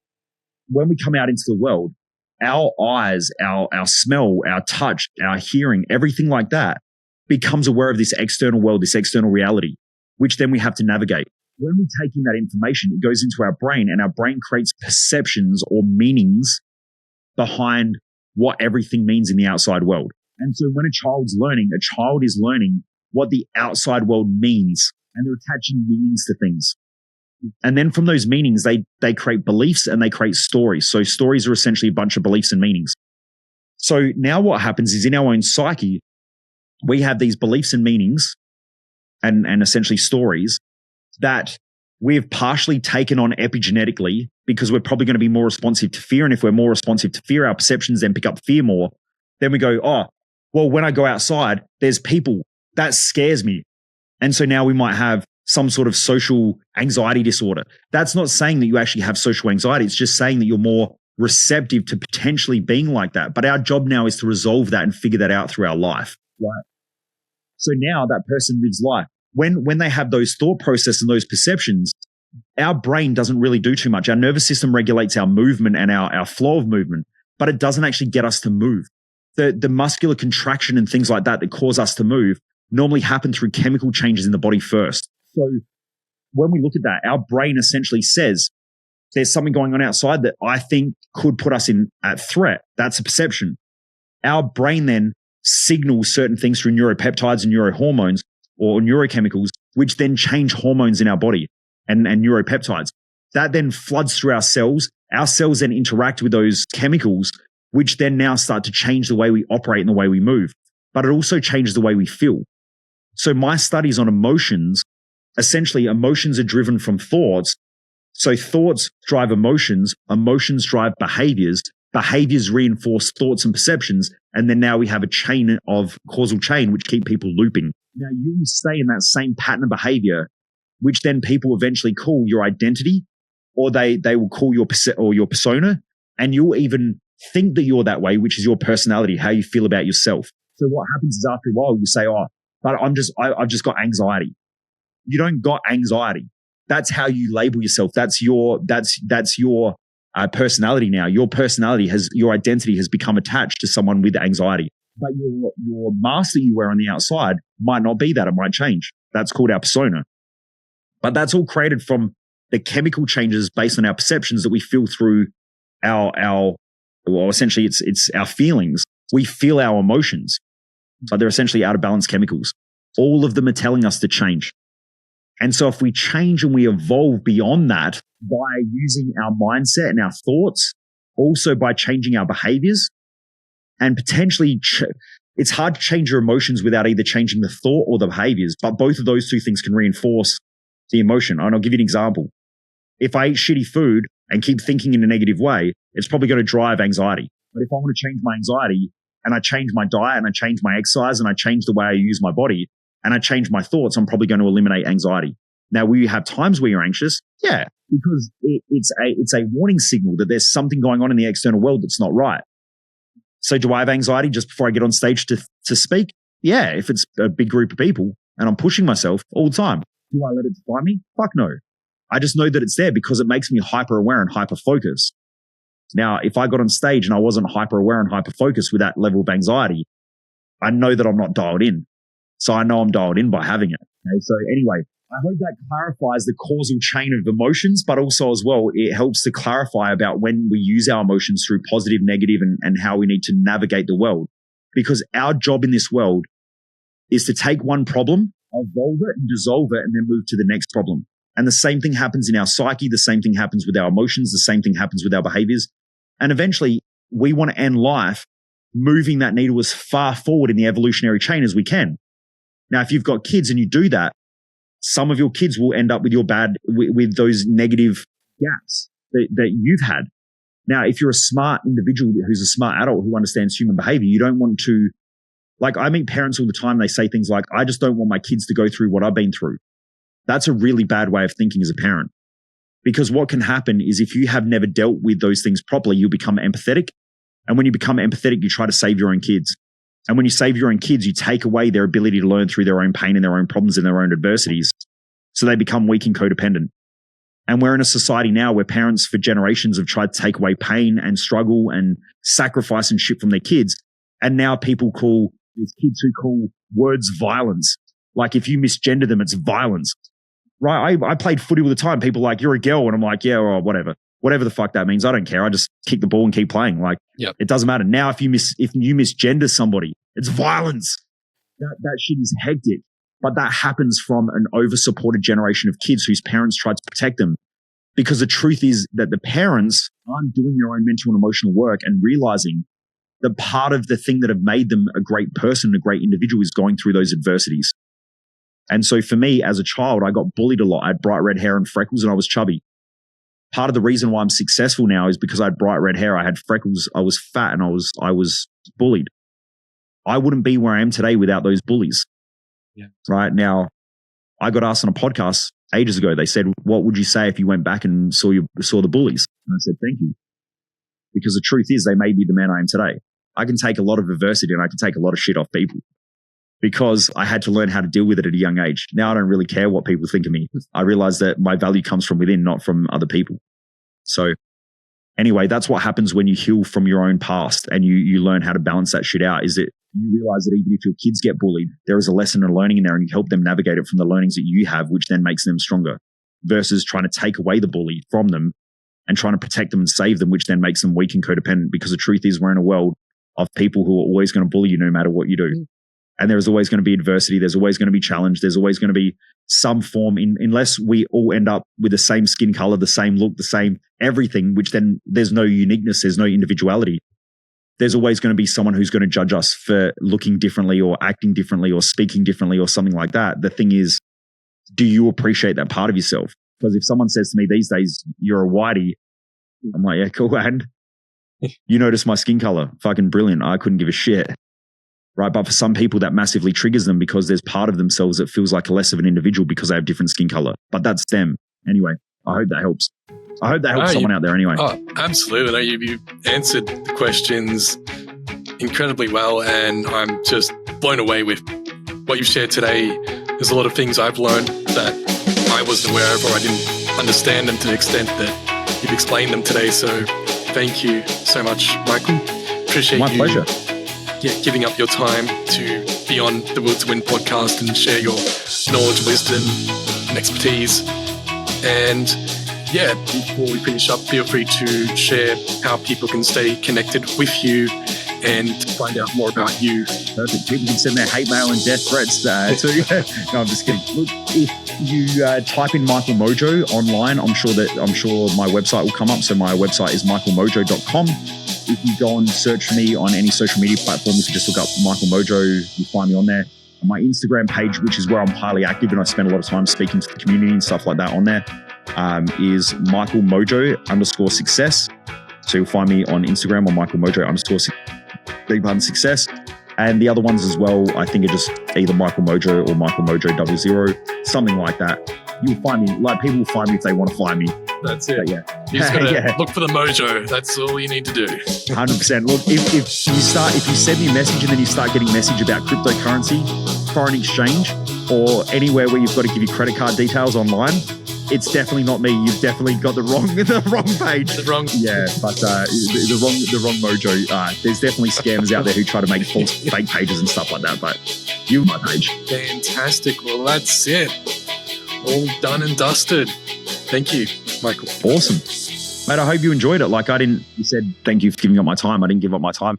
when we come out into the world, our eyes, our smell, our touch, our hearing, everything like that becomes aware of this external world, this external reality, which then we have to navigate. When we take in that information, it goes into our brain, and our brain creates perceptions or meanings behind what everything means in the outside world. And so when a child is learning what the outside world means, and they're attaching meanings to things. And then from those meanings, they create beliefs and they create stories. So stories are essentially a bunch of beliefs and meanings. So now what happens is in our own psyche, we have these beliefs and meanings and essentially stories that we've partially taken on epigenetically because we're probably going to be more responsive to fear. And if we're more responsive to fear, our perceptions then pick up fear more. Then we go, oh, well, when I go outside, there's people. That scares me. And so now we might have some sort of social anxiety disorder. That's not saying that you actually have social anxiety. It's just saying that you're more receptive to potentially being like that. But our job now is to resolve that and figure that out through our life. Right. So now that person lives life. When they have those thought processes and those perceptions, our brain doesn't really do too much. Our nervous system regulates our movement and our flow of movement, but it doesn't actually get us to move. The muscular contraction and things like that cause us to move normally happen through chemical changes in the body first. So when we look at that, our brain essentially says there's something going on outside that I think could put us at threat. That's a perception. Our brain then signals certain things through neuropeptides and neurohormones or neurochemicals, which then change hormones in our body and neuropeptides. That then floods through our cells. Our cells then interact with those chemicals, which then now start to change the way we operate and the way we move. But it also changes the way we feel. So my studies on emotions, essentially emotions are driven from thoughts, So thoughts drive emotions, emotions drive behaviors, behaviors reinforce thoughts and perceptions. And then now we have a chain of causal chain, which keep people looping. Now you will stay in that same pattern of behavior, which then people eventually call your identity, or they will call your persona. And you'll even think that you're that way, which is your personality, how you feel about yourself. So what happens is after a while, you say, oh, but I've just got anxiety. You don't got anxiety. That's how you label yourself. That's your personality now. Your personality your identity has become attached to someone with anxiety. But your mask that you wear on the outside might not be that. It might change. That's called our persona. But that's all created from the chemical changes based on our perceptions that we feel through essentially it's our feelings. We feel our emotions. So they're essentially out of balance chemicals. All of them are telling us to change. And so if we change and we evolve beyond that by using our mindset and our thoughts, also by changing our behaviors, and potentially it's hard to change your emotions without either changing the thought or the behaviors, but both of those two things can reinforce the emotion. And I'll give you an example. If I eat shitty food and keep thinking in a negative way, it's probably going to drive anxiety. But if I want to change my anxiety and I change my diet and I change my exercise and I change the way I use my body and I change my thoughts, I'm probably going to eliminate anxiety. Now, will you have times where you're anxious? Yeah, because it's a warning signal that there's something going on in the external world that's not right. So do I have anxiety just before I get on stage to speak? Yeah, if it's a big group of people and I'm pushing myself all the time. Do I let it define me? Fuck no. I just know that it's there because it makes me hyper aware and hyper focused. Now, if I got on stage and I wasn't hyper aware and hyper focused with that level of anxiety, I know that I'm not dialed in. So I know I'm dialed in by having it. Okay? So anyway, I hope that clarifies the causal chain of emotions, but also as well, it helps to clarify about when we use our emotions through positive, negative, and how we need to navigate the world. Because our job in this world is to take one problem, evolve it and dissolve it, and then move to the next problem. And the same thing happens in our psyche. The same thing happens with our emotions. The same thing happens with our behaviors. And eventually we want to end life moving that needle as far forward in the evolutionary chain as we can. Now, if you've got kids and you do that, some of your kids will end up with with those negative gaps that you've had. Now, if you're a smart individual who's a smart adult who understands human behavior, you don't want to, like I meet parents all the time, they say things like, I just don't want my kids to go through what I've been through. That's a really bad way of thinking as a parent. Because what can happen is if you have never dealt with those things properly, you'll become empathetic. And when you become empathetic, you try to save your own kids. And when you save your own kids, you take away their ability to learn through their own pain and their own problems and their own adversities. So they become weak and codependent. And we're in a society now where parents for generations have tried to take away pain and struggle and sacrifice and shit from their kids. And now there's kids who call words violence. Like if you misgender them, it's violence. Right? I played footy all the time. People are like, you're a girl. And I'm like, yeah, or whatever. Whatever the fuck that means. I don't care. I just kick the ball and keep playing. Like, yep. It doesn't matter. Now, if you misgender somebody, it's violence. That shit is hectic. But that happens from an over-supported generation of kids whose parents tried to protect them. Because the truth is that the parents aren't doing their own mental and emotional work and realizing that part of the thing that have made them a great person, a great individual, is going through those adversities. And so for me, as a child, I got bullied a lot. I had bright red hair and freckles and I was chubby. Part of the reason why I'm successful now is because I had bright red hair, I had freckles, I was fat, and I was bullied. I wouldn't be where I am today without those bullies. Yeah. Right now, I got asked on a podcast ages ago. They said, "What would you say if you went back and saw the bullies?" And I said, "Thank you," because the truth is, they made me the man I am today. I can take a lot of adversity and I can take a lot of shit off people because I had to learn how to deal with it at a young age. Now I don't really care what people think of me. I realize that my value comes from within, not from other people. So anyway, that's what happens when you heal from your own past and you learn how to balance that shit out, is that you realize that even if your kids get bullied, there is a lesson and learning in there, and you help them navigate it from the learnings that you have, which then makes them stronger, versus trying to take away the bully from them and trying to protect them and save them, which then makes them weak and codependent. Because the truth is, we're in a world of people who are always going to bully you no matter what you do. Mm. And there's always going to be adversity. There's always going to be challenge. There's always going to be some form, unless we all end up with the same skin color, the same look, the same everything, which then there's no uniqueness, there's no individuality. There's always going to be someone who's going to judge us for looking differently or acting differently or speaking differently or something like that. The thing is, do you appreciate that part of yourself? Because if someone says to me these days, you're a whitey, I'm like, yeah, cool. And you notice my skin color, fucking brilliant. I couldn't give a shit. Right. But for some people that massively triggers them because there's part of themselves that feels like less of an individual because they have different skin color. But that's them. Anyway, I hope that helps. I hope that helps someone out there anyway. Oh, absolutely. No, you answered the questions incredibly well. And I'm just blown away with what you've shared today. There's a lot of things I've learned that I wasn't aware of, or I didn't understand them to the extent that you've explained them today. So thank you so much, Michael. Appreciate My pleasure. Giving up your time to be on the Will to Win podcast and share your knowledge, wisdom, and expertise. And yeah, before we finish up, feel free to share how people can stay connected with you and find out more about you. Perfect. People can send their hate mail and death threats too. No, I'm just kidding. Look, if you type in Michael Mojo online, I'm sure my website will come up. So my website is michaelmojo.com. If you go and search for me on any social media platform, if you just look up Michael Mojo, you'll find me on there. On my Instagram page, which is where I'm highly active and I spend a lot of time speaking to the community and stuff like that on there, is Michael Mojo _success. So you'll find me on Instagram on Michael Mojo _success. And the other ones as well, I think are just either Michael Mojo or Michael Mojo 00, something like that. You'll find me, like people will find me if they want to find me. That's it. But yeah. You just gotta look for the mojo. That's all you need to do. 100%. Look, if you send me a message and then you start getting a message about cryptocurrency, foreign exchange, or anywhere where you've got to give your credit card details online, it's definitely not me. You've definitely got the wrong page. Yeah, but the wrong mojo. There's definitely scammers out there who try to make false fake pages and stuff like that. But you, my page. Fantastic. Well, that's it. All done and dusted. Thank you, Michael. Awesome. Mate, I hope you enjoyed it. You said, thank you for giving up my time. I didn't give up my time.